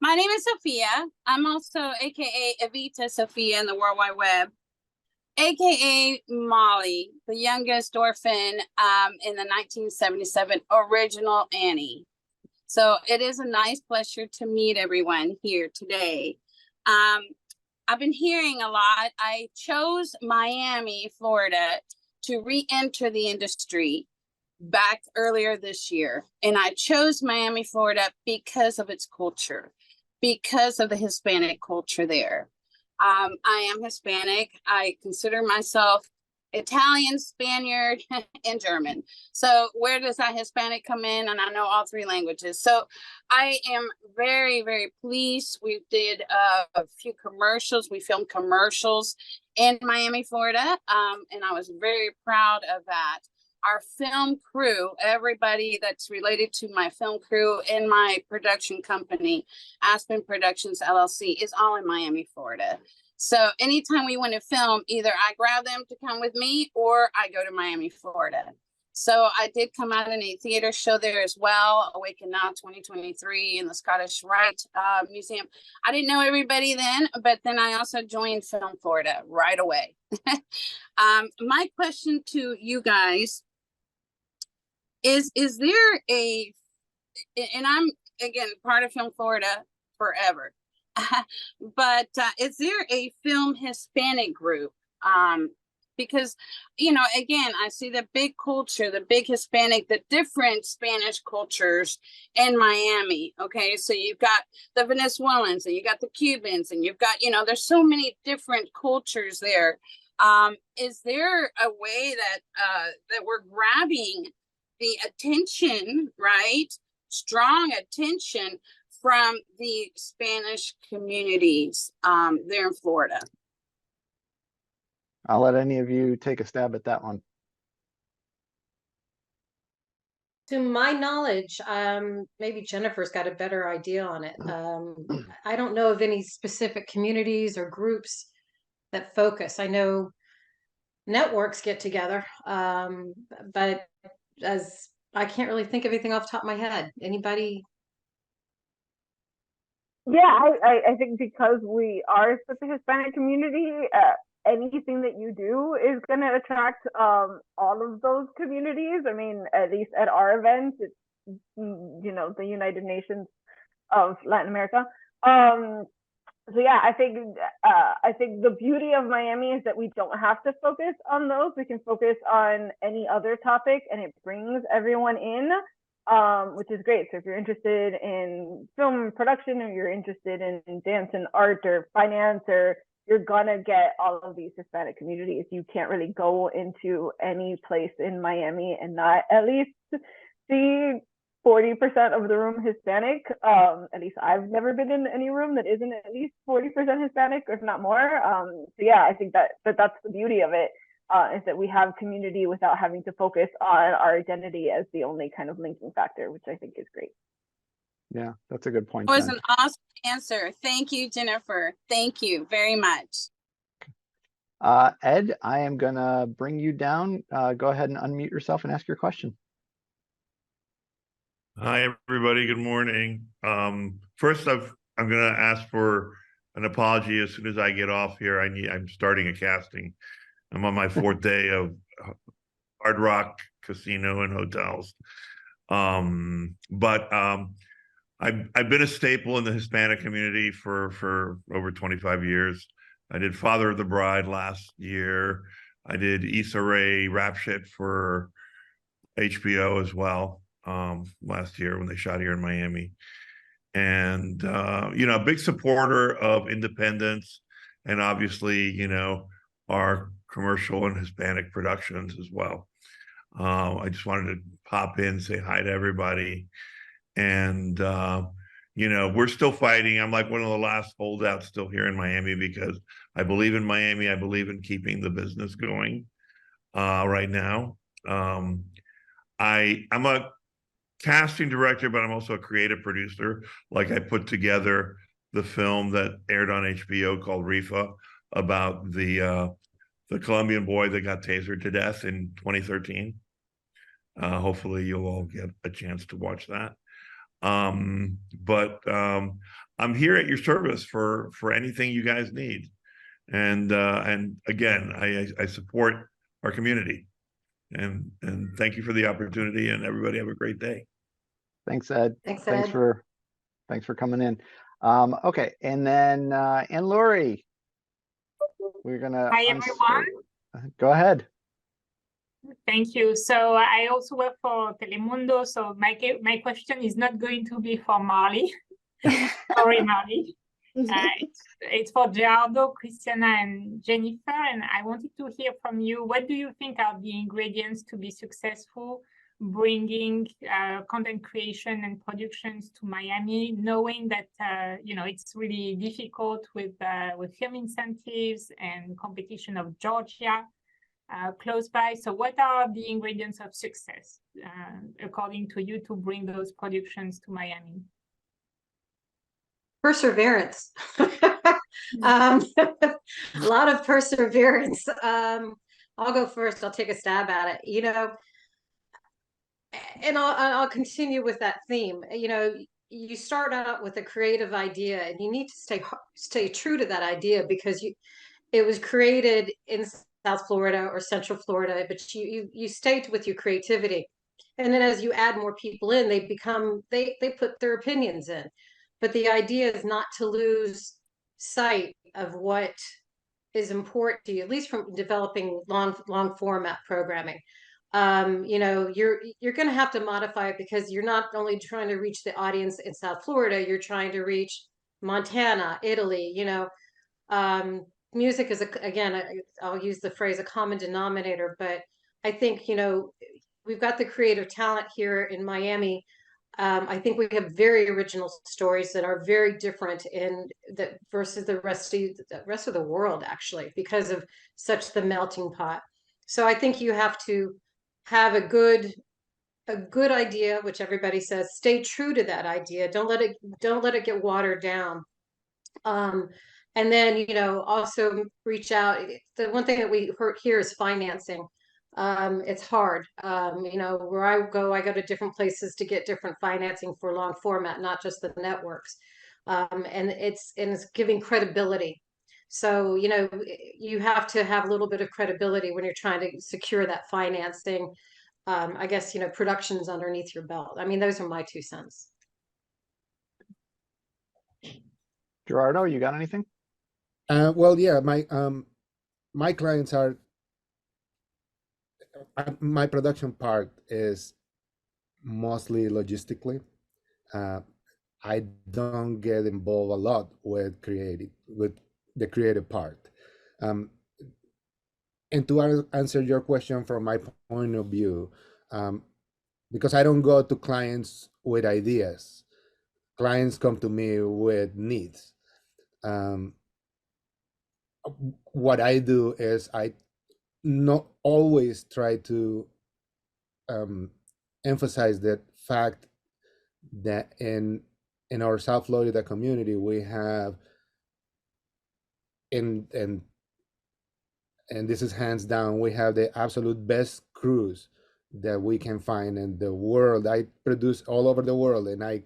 My name is Sophia. I'm also AKA Evita Sophia in the World Wide Web, AKA Molly, the youngest orphan in the 1977 original Annie. So it is a nice pleasure to meet everyone here today. I've been hearing a lot. I chose Miami, Florida to re-enter the industry back earlier this year. And I chose Miami, Florida because of its culture, because of the Hispanic culture there. I am Hispanic. I consider myself Italian, Spaniard, and German. So where does that Hispanic come in? And I know all 3 languages. So I am very, very pleased. We did a few commercials. We filmed commercials in Miami, Florida. And I was very proud of that. Our film crew, everybody that's related to my film crew in my production company, Aspen Productions LLC, is all in Miami, Florida. So anytime we want to film, either I grab them to come with me or I go to Miami, Florida. So I did come out in a theater show there as well, Awaken Now 2023 in the Scottish Rite Museum. I didn't know everybody then, but then I also joined Film Florida right away. My question to you guys is there a, and I'm, again, part of Film Florida forever, but is there a film Hispanic group? Because, you know, again, I see the big culture, the big Hispanic, the different Spanish cultures in Miami. Okay, so you've got the Venezuelans and you got the Cubans and you've got, you know, there's so many different cultures there. Is there a way that that we're grabbing the attention, right? Strong attention from the Spanish communities there in Florida? I'll let any of you take a stab at that one. To my knowledge, maybe Jennifer's got a better idea on it. I don't know of any specific communities or groups that focus. I know networks get together, but as I can't really think of anything off the top of my head. Anybody? Yeah, I think because we are such a Hispanic community, anything that you do is going to attract all of those communities. I mean, at least at our events, it's, you know, the United Nations of Latin America. So yeah, I think the beauty of Miami is that we don't have to focus on those. We can focus on any other topic, and it brings everyone in, which is great. So if you're interested in film production, or you're interested in dance and art or finance, or you're gonna get all of these Hispanic communities. You can't really go into any place in Miami and not at least see 40% of the room Hispanic. At least I've never been in any room that isn't at least 40% Hispanic, if not more. So yeah, I think that's the beauty of it, is that we have community without having to focus on our identity as the only kind of linking factor, which I think is great. Yeah, that's a good point. That was an awesome answer. Thank you, Jennifer. Thank you very much. Ed, I am gonna bring you down. Go ahead and unmute yourself and ask your question. Hi, everybody. Good morning. First, I'm going to ask for an apology as soon as I get off here. I'm starting a casting. I'm on my 4th day of Hard Rock Casino and Hotels. I've been a staple in the Hispanic community for over 25 years. I did Father of the Bride last year. I did Issa Rae rap shit for HBO as well. Last year when they shot here in Miami. And, you know, a big supporter of independence and obviously, you know, our commercial and Hispanic productions as well. I just wanted to pop in, say hi to everybody. And, you know, we're still fighting. I'm like one of the last holdouts still here in Miami because I believe in Miami. I believe in keeping the business going right now. I'm a casting director, but I'm also a creative producer. Like I put together the film that aired on HBO called Rifa about the Colombian boy that got tasered to death in 2013. Hopefully you'll all get a chance to watch that. I'm here at your service for anything you guys need. And again, I support our community. And thank you for the opportunity, and everybody have a great day. Thanks, Ed. Thanks, Ed. Thanks for coming in. Okay, and then Anne Laurie, we're gonna. Hi everyone. Go ahead. Thank you. So I also work for Telemundo. So my question is not going to be for Marley. Sorry, Marley. It's for Gerardo, Christiana, and Jennifer, and I wanted to hear from you. What do you think are the ingredients to be successful bringing content creation and productions to Miami, knowing that you know, it's really difficult with film incentives and competition of Georgia close by? So what are the ingredients of success according to you to bring those productions to Miami? perseverance. A lot of perseverance. I'll go first. I'll take a stab at it. You know, and I'll continue with that theme. You know, you start out with a creative idea, and you need to stay true to that idea because it was created in South Florida or Central Florida, but you stayed with your creativity. And then as you add more people in, they put their opinions in. But the idea is not to lose sight of what is important to you, at least from developing long format programming. You know, you're going to have to modify it because you're not only trying to reach the audience in South Florida, you're trying to reach Montana, Italy. You know, music is again, I'll use the phrase a common denominator, but I think, you know, we've got the creative talent here in Miami. I think we have very original stories that are very different versus the rest of the world, actually, because of such the melting pot. So I think you have to have a good idea, which everybody says, stay true to that idea. Don't let it get watered down. And then, you know, also reach out. The one thing that we heard here is financing. It's hard. You know, where I go to different places to get different financing for long format, not just the networks. And it's giving credibility. So, you know, you have to have a little bit of credibility when you're trying to secure that financing. I guess, you know, production's underneath your belt. I mean, those are my 2 cents. Gerardo, you got anything? Well, yeah, my clients are, my production part is mostly logistically. I don't get involved a lot with the creative part. And to answer your question from my point of view, because I don't go to clients with ideas, clients come to me with needs. What I do is I not always try to emphasize the fact that in our South Florida community we have, and this is hands down, we have the absolute best crews that we can find in the world. I produce all over the world, and I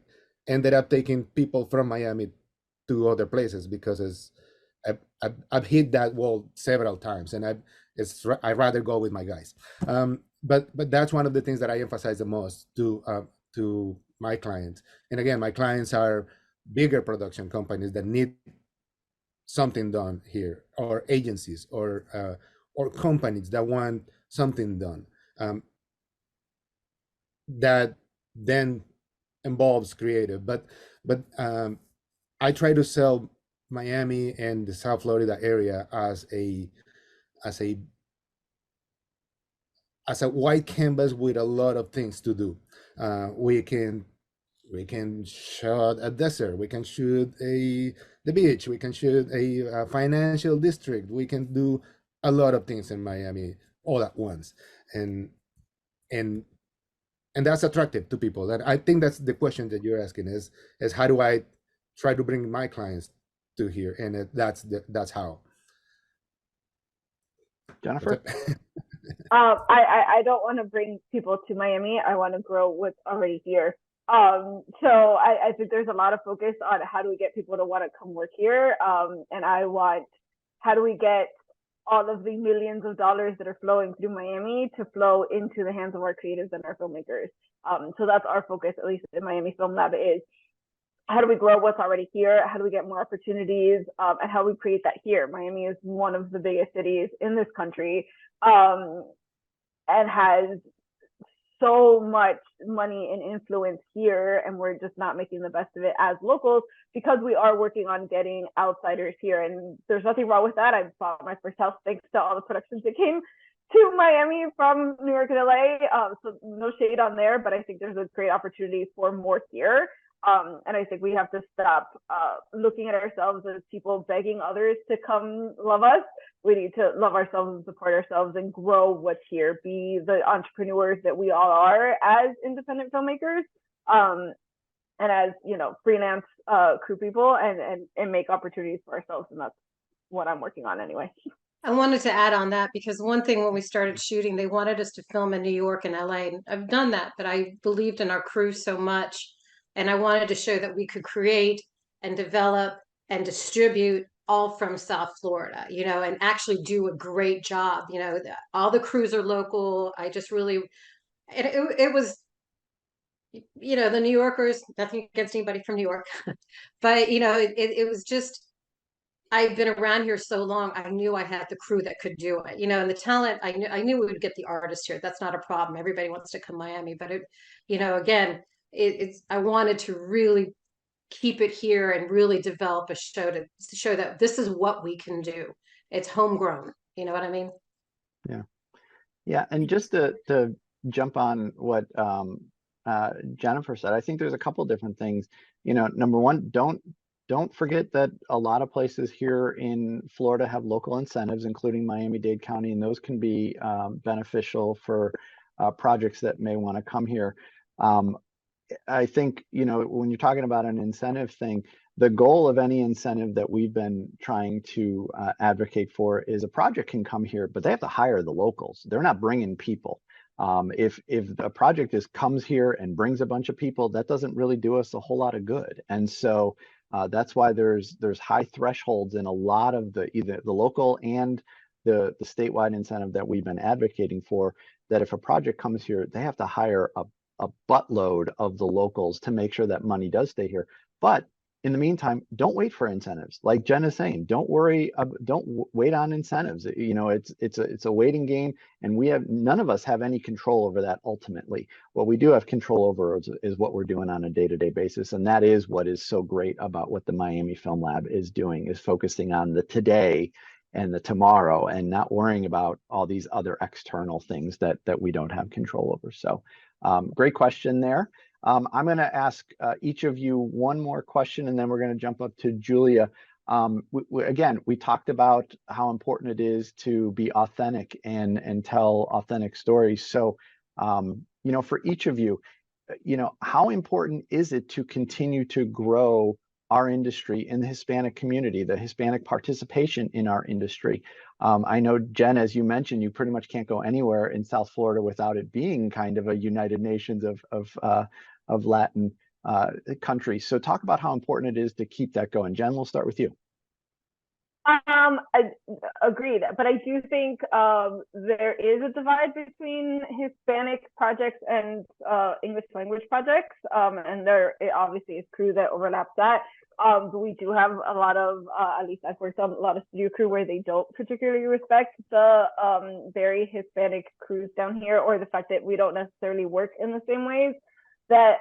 ended up taking people from Miami to other places because I've hit that wall several times, and I'd rather go with my guys. But that's one of the things that I emphasize the most to my clients. And again, my clients are bigger production companies that need something done here, or agencies, or companies that want something done. That then involves creative, but I try to sell Miami and the South Florida area as a white canvas with a lot of things to do. We can shoot a desert, we can shoot the beach, we can shoot a financial district, we can do a lot of things in Miami all at once, and that's attractive to people. And I think that's the question that you're asking is how do I try to bring my clients to here, and that's how. Jennifer? I don't want to bring people to Miami. I want to grow what's already here. So I think there's a lot of focus on how do we get people to want to come work here. And how do we get all of the millions of dollars that are flowing through Miami to flow into the hands of our creatives and our filmmakers. So that's our focus, at least in Miami Film Lab, is how do we grow what's already here? How do we get more opportunities? And how do we create that here? Miami is one of the biggest cities in this country, and has so much money and influence here, and we're just not making the best of it as locals because we are working on getting outsiders here. And there's nothing wrong with that. I bought my first house thanks to all the productions that came to Miami from New York and LA. So no shade on there, but I think there's a great opportunity for more here. And I think we have to stop looking at ourselves as people begging others to come love us. We need to love ourselves and support ourselves and grow what's here, be the entrepreneurs that we all are as independent filmmakers. and as, you know, freelance crew people, and make opportunities for ourselves. And that's what I'm working on anyway. I wanted to add on that because one thing when we started shooting, they wanted us to film in New York and LA. And I've done that, but I believed in our crew so much. And I wanted to show that we could create and develop and distribute all from South Florida, you know, and actually do a great job. You know, all the crews are local. I just really, it was, you know, the New Yorkers, nothing against anybody from New York, but, you know, it was just, I've been around here so long, I knew I had the crew that could do it, you know, and the talent, I knew we would get the artists here. That's not a problem. Everybody wants to come Miami, but it, you know, again, it's, I wanted to really keep it here and really develop a show to show that this is what we can do. It's homegrown. You know what I mean? Yeah. Yeah. And just to jump on what Jennifer said, I think there's a couple different things. You know, number one, don't forget that a lot of places here in Florida have local incentives, including Miami-Dade County, and those can be beneficial for projects that may want to come here. I think, you know, when you're talking about an incentive thing, the goal of any incentive that we've been trying to advocate for is a project can come here, but they have to hire the locals. They're not bringing people. If a project comes here and brings a bunch of people, that doesn't really do us a whole lot of good. And so that's why there's high thresholds in a lot of either the local and the statewide incentive that we've been advocating for, that if a project comes here, they have to hire a buttload of the locals to make sure that money does stay here. But in the meantime, don't wait for incentives. Like Jen is saying, don't worry, don't wait on incentives. You know, it's a waiting game, and none of us have any control over that ultimately. What we do have control over is what we're doing on a day-to-day basis, and that is what is so great about what the Miami Film Lab is doing, is focusing on the today and the tomorrow, and not worrying about all these other external things that we don't have control over. So great question there. I'm going to ask each of you one more question, and then we're going to jump up to Julia. Again, we talked about how important it is to be authentic and tell authentic stories. So, you know, for each of you, you know, how important is it to continue to grow our industry in the Hispanic community, the Hispanic participation in our industry? I know, Jen, as you mentioned, you pretty much can't go anywhere in South Florida without it being kind of a United Nations of Latin countries. So talk about how important it is to keep that going. Jen, we'll start with you. I agreed, but I do think there is a divide between Hispanic projects and English language projects, and there obviously is crew that overlaps that. But we do have a lot of, at least I've worked on a lot of studio crew where they don't particularly respect the very Hispanic crews down here, or the fact that we don't necessarily work in the same ways that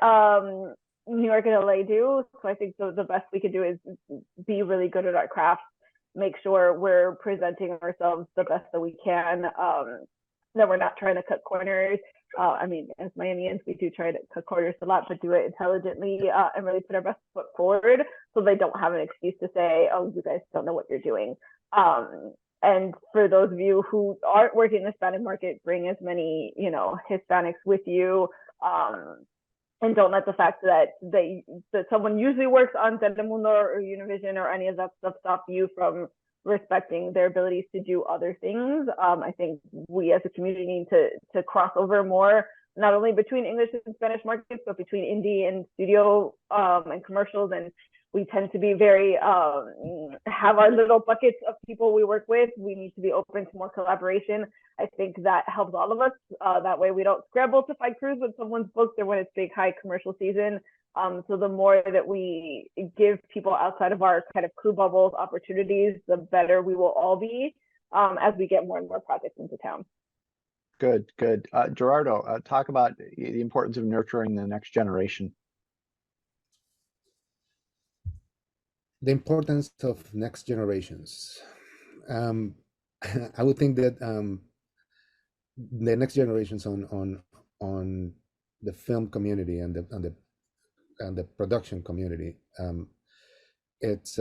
New York and LA do. So I think the best we can do is be really good at our craft, make sure we're presenting ourselves the best that we can, that we're not trying to cut corners. I mean, as Miamians, we do try to cut corners a lot, but do it intelligently and really put our best foot forward, so they don't have an excuse to say, oh, you guys don't know what you're doing. And for those of you who aren't working in the Hispanic market, bring as many, you know, Hispanics with you. And don't let the fact that someone usually works on Telemundo or Univision or any of that stuff stop you from respecting their abilities to do other things. I think we as a community need to cross over more, not only between English and Spanish markets, but between indie and studio and commercials. And we tend to be very, have our little buckets of people we work with. We need to be open to more collaboration. I think that helps all of us. That way we don't scramble to find crews when someone's booked or when it's big, high commercial season. So the more that we give people outside of our kind of crew bubbles opportunities, the better we will all be as we get more and more projects into town. Good, good. Gerardo, talk about the importance of nurturing the next generation. The importance of next generations. I would think that the next generations on the film community and the production community, it's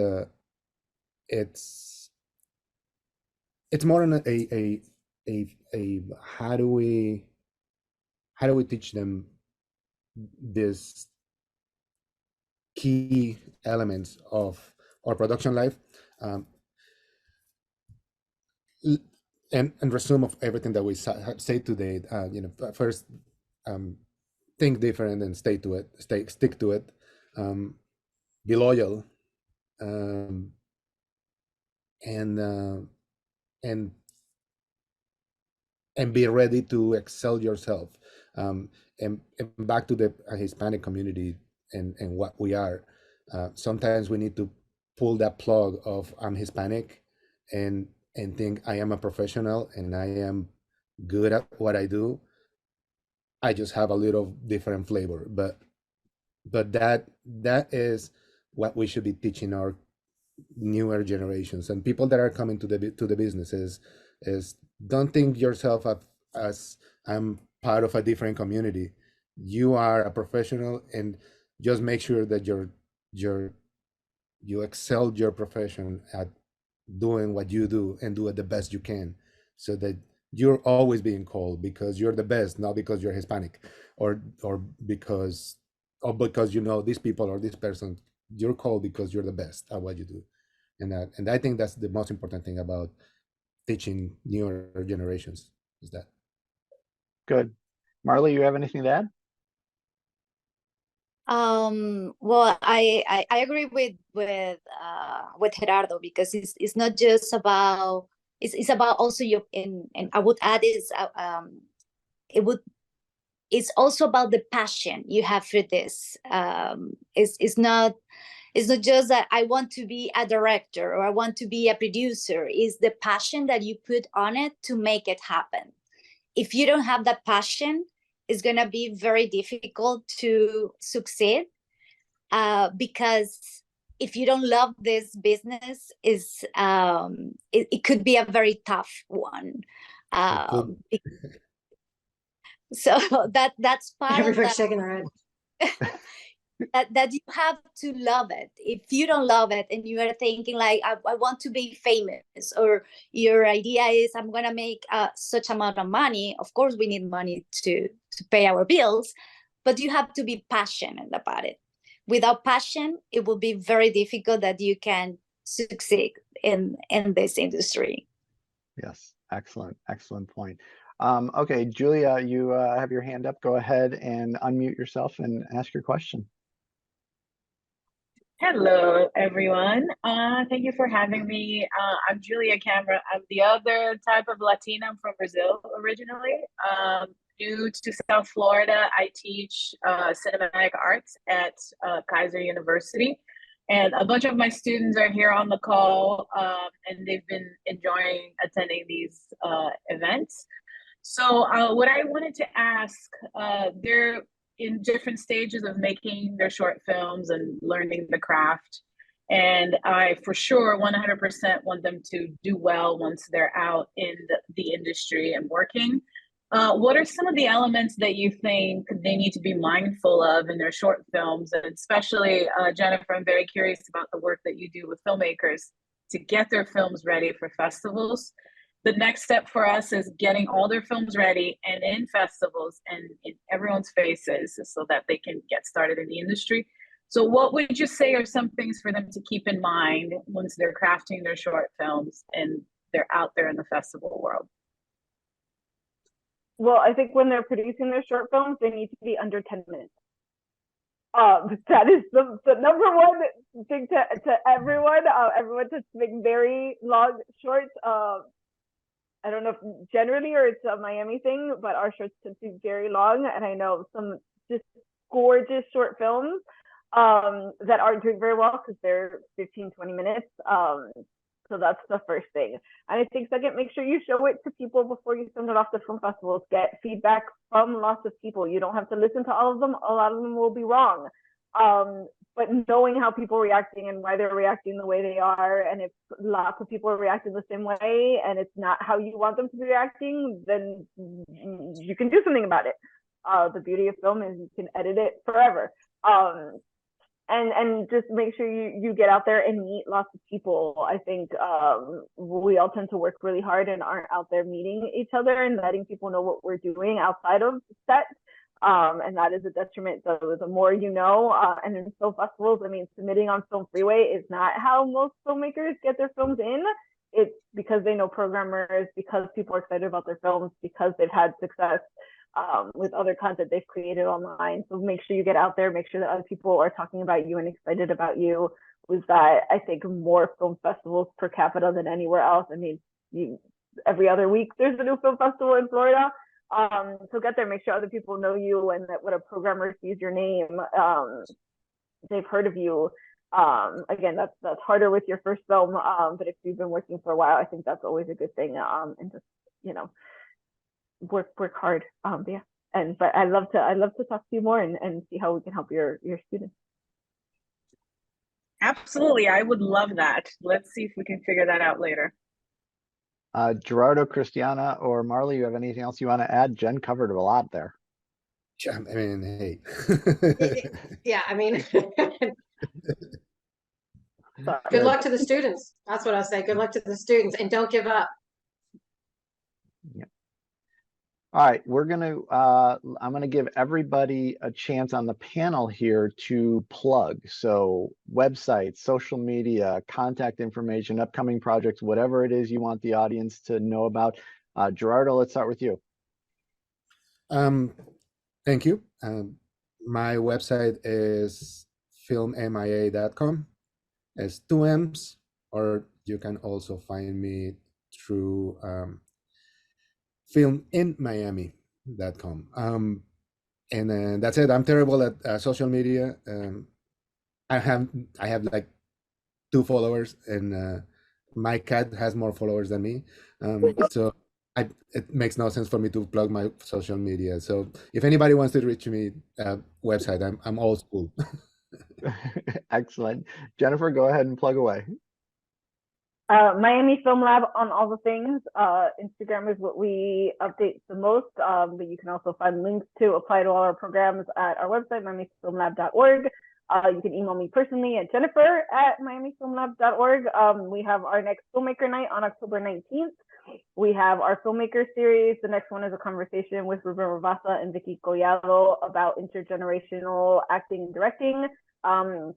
more than a how do we teach them this key elements of our production life. And resume of everything that we say today. First, think different and stick to it. Be loyal, and be ready to excel yourself. And back to the Hispanic community and what we are. Sometimes we need to pull that plug of I'm Hispanic and think I am a professional and I am good at what I do. I just have a little different flavor, but that is what we should be teaching our newer generations and people that are coming to the businesses is don't think yourself as I'm part of a different community. You are a professional, and just make sure that you excel your profession at doing what you do and do it the best you can, so that you're always being called because you're the best, not because you're Hispanic or because these people or this person. You're called because you're the best at what you do. And I think that's the most important thing about teaching newer generations is that. Good. Marley, you have anything to add? Well, I agree with Gerardo, because it's not just about it's about also your and I would add it's also about the passion you have for this. It's not just that I want to be a director or I want to be a producer. It's the passion that you put on it to make it happen. If you don't have that passion, it's going to be very difficult to succeed, because if you don't love this business, it could be a very tough one. So that's part of that. Shaking their head. that you have to love it. If you don't love it and you are thinking like, I want to be famous, or your idea is I'm going to make such amount of money. Of course, we need money to pay our bills, but you have to be passionate about it. Without passion, it will be very difficult that you can succeed in this industry. Yes, excellent point. Okay, Julia, you have your hand up. Go ahead and unmute yourself and ask your question. Hello, everyone. Thank you for having me. I'm Julia Camera. I'm the other type of Latina. I'm from Brazil originally. New to South Florida. I teach cinematic arts at Kaiser University. And a bunch of my students are here on the call, and they've been enjoying attending these events. So what I wanted to ask, they're in different stages of making their short films and learning the craft. And I, for sure, 100% want them to do well once they're out in the industry and working. What are some of the elements that you think they need to be mindful of in their short films? And especially, Jennifer, I'm very curious about the work that you do with filmmakers to get their films ready for festivals. The next step for us is getting all their films ready and in festivals and in everyone's faces so that they can get started in the industry. So what would you say are some things for them to keep in mind once they're crafting their short films and they're out there in the festival world? Well, I think when they're producing their short films, they need to be under 10 minutes. That is the number one thing to everyone. Everyone to make very long shorts. I don't know if generally or it's a Miami thing, but our shorts tend to be very long. And I know some just gorgeous short films that aren't doing very well because they're 15, 20 minutes. So that's the first thing. And I think second, make sure you show it to people before you send it off to film festivals. Get feedback from lots of people. You don't have to listen to all of them. A lot of them will be wrong. But knowing how people are reacting and why they're reacting the way they are, and if lots of people are reacting the same way and it's not how you want them to be reacting, then you can do something about it. The beauty of film is you can edit it forever. And just make sure you get out there and meet lots of people. I think we all tend to work really hard and aren't out there meeting each other and letting people know what we're doing outside of set. And that is a detriment. So the more you know, and in film festivals, I mean, submitting on Film Freeway is not how most filmmakers get their films in. It's because they know programmers, because people are excited about their films, because they've had success with other content they've created online. So make sure you get out there, make sure that other people are talking about you and excited about you. We've got, I think, more film festivals per capita than anywhere else. I mean, every other week there's a new film festival in Florida. So get there, make sure other people know you, and that when a programmer sees your name, they've heard of you. Again, that's harder with your first film, but if you've been working for a while, I think that's always a good thing. And just, you know, work hard. Yeah. But I love to talk to you more and see how we can help your students. Absolutely, I would love that. Let's see if we can figure that out later. Gerardo, Christiana, or Marley, you have anything else you want to add? Jen covered a lot there. I mean, hey. Yeah, I mean, good luck to the students. That's what I say. Good luck to the students, and don't give up. Yeah. All right, I'm gonna give everybody a chance on the panel here to plug. So websites, social media, contact information, upcoming projects, whatever it is you want the audience to know about. Gerardo, let's start with you. Thank you. My website is filmmia.com. It's 2 M's, or you can also find me through filminmiami.com. And then that's it. I'm terrible at social media. I have like 2 followers, and my cat has more followers than me. So it makes no sense for me to plug my social media. So if anybody wants to reach me, website, I'm old school. Excellent. Jennifer, go ahead and plug away. Miami Film Lab on all the things. Instagram is what we update the most, but you can also find links to apply to all our programs at our website, miamifilmlab.org. You can email me personally at jennifer@miamifilmlab.org. We have our next filmmaker night on October 19th. We have our filmmaker series. The next one is a conversation with Ruben Rabasa and Vicky Collado about intergenerational acting and directing on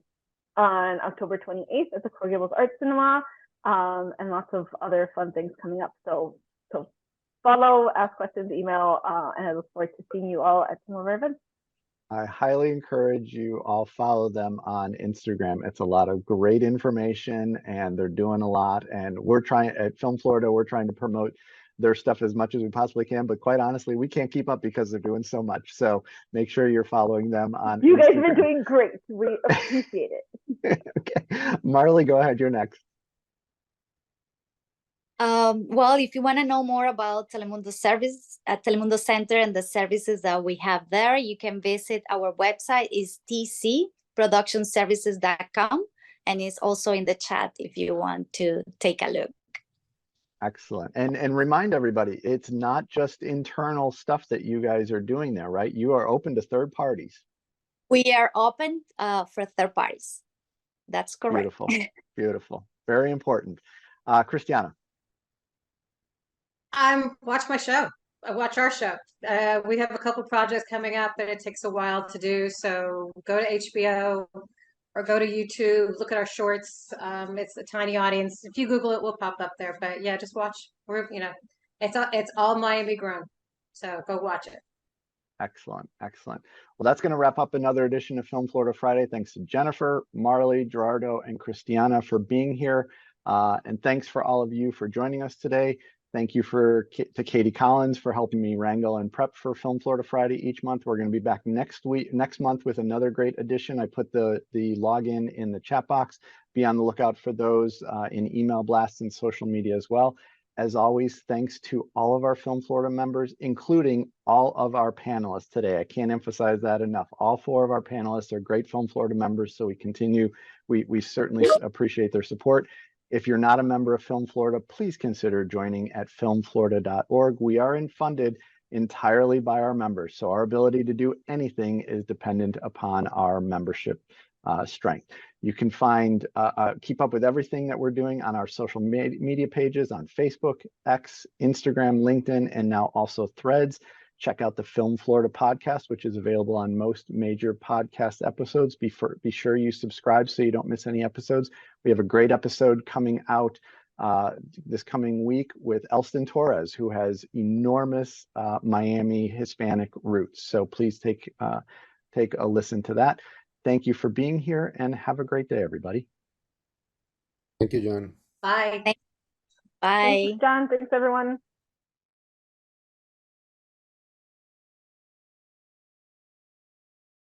October 28th at the Coral Gables Arts Cinema. And lots of other fun things coming up. So follow, ask questions, email, and I look forward to seeing you all at some of our events. I highly encourage you all follow them on Instagram. It's a lot of great information, and they're doing a lot. And we're trying at Film Florida, we're trying to promote their stuff as much as we possibly can. But quite honestly, we can't keep up because they're doing so much. So make sure you're following them on You guys Instagram. have been doing great. We appreciate it. Okay, Marley, go ahead. You're next. Well, if you want to know more about Telemundo service at Telemundo Center and the services that we have there, you can visit our website is tcproductionservices.com, and it's also in the chat if you want to take a look. Excellent. And remind everybody, it's not just internal stuff that you guys are doing there, right? You are open to third parties. We are open for third parties. That's correct. Beautiful. Beautiful. Very important. Christiana. Watch my show. Watch our show. We have a couple projects coming up, but it takes a while to do. So go to HBO or go to YouTube. Look at our shorts. It's a tiny audience. If you Google it, we'll pop up there. But yeah, just watch. It's all Miami grown. So go watch it. Excellent. Excellent. Well, that's going to wrap up another edition of Film Florida Friday. Thanks to Jennifer, Marley, Gerardo, and Christiana for being here. And thanks for all of you for joining us today. Thank you to Katie Collins for helping me wrangle and prep for Film Florida Friday each month. We're going to be back next month with another great edition. I put the login in the chat box. Be on the lookout for those in email blasts and social media as well. As always, thanks to all of our Film Florida members, including all of our panelists today. I can't emphasize that enough. All 4 of our panelists are great Film Florida members, so we certainly appreciate their support. If you're not a member of Film Florida, please consider joining at filmflorida.org. We are funded entirely by our members, so our ability to do anything is dependent upon our membership strength. You can keep up with everything that we're doing on our social media pages on Facebook, X, Instagram, LinkedIn, and now also Threads. check out the Film Florida podcast, which is available on most major podcast episodes. Be sure you subscribe so you don't miss any episodes. We have a great episode coming out this coming week with Elston Torres, who has enormous Miami Hispanic roots. So please take a listen to that. Thank you for being here and have a great day, everybody. Thank you, John. Bye. Thanks, John. Thanks, everyone.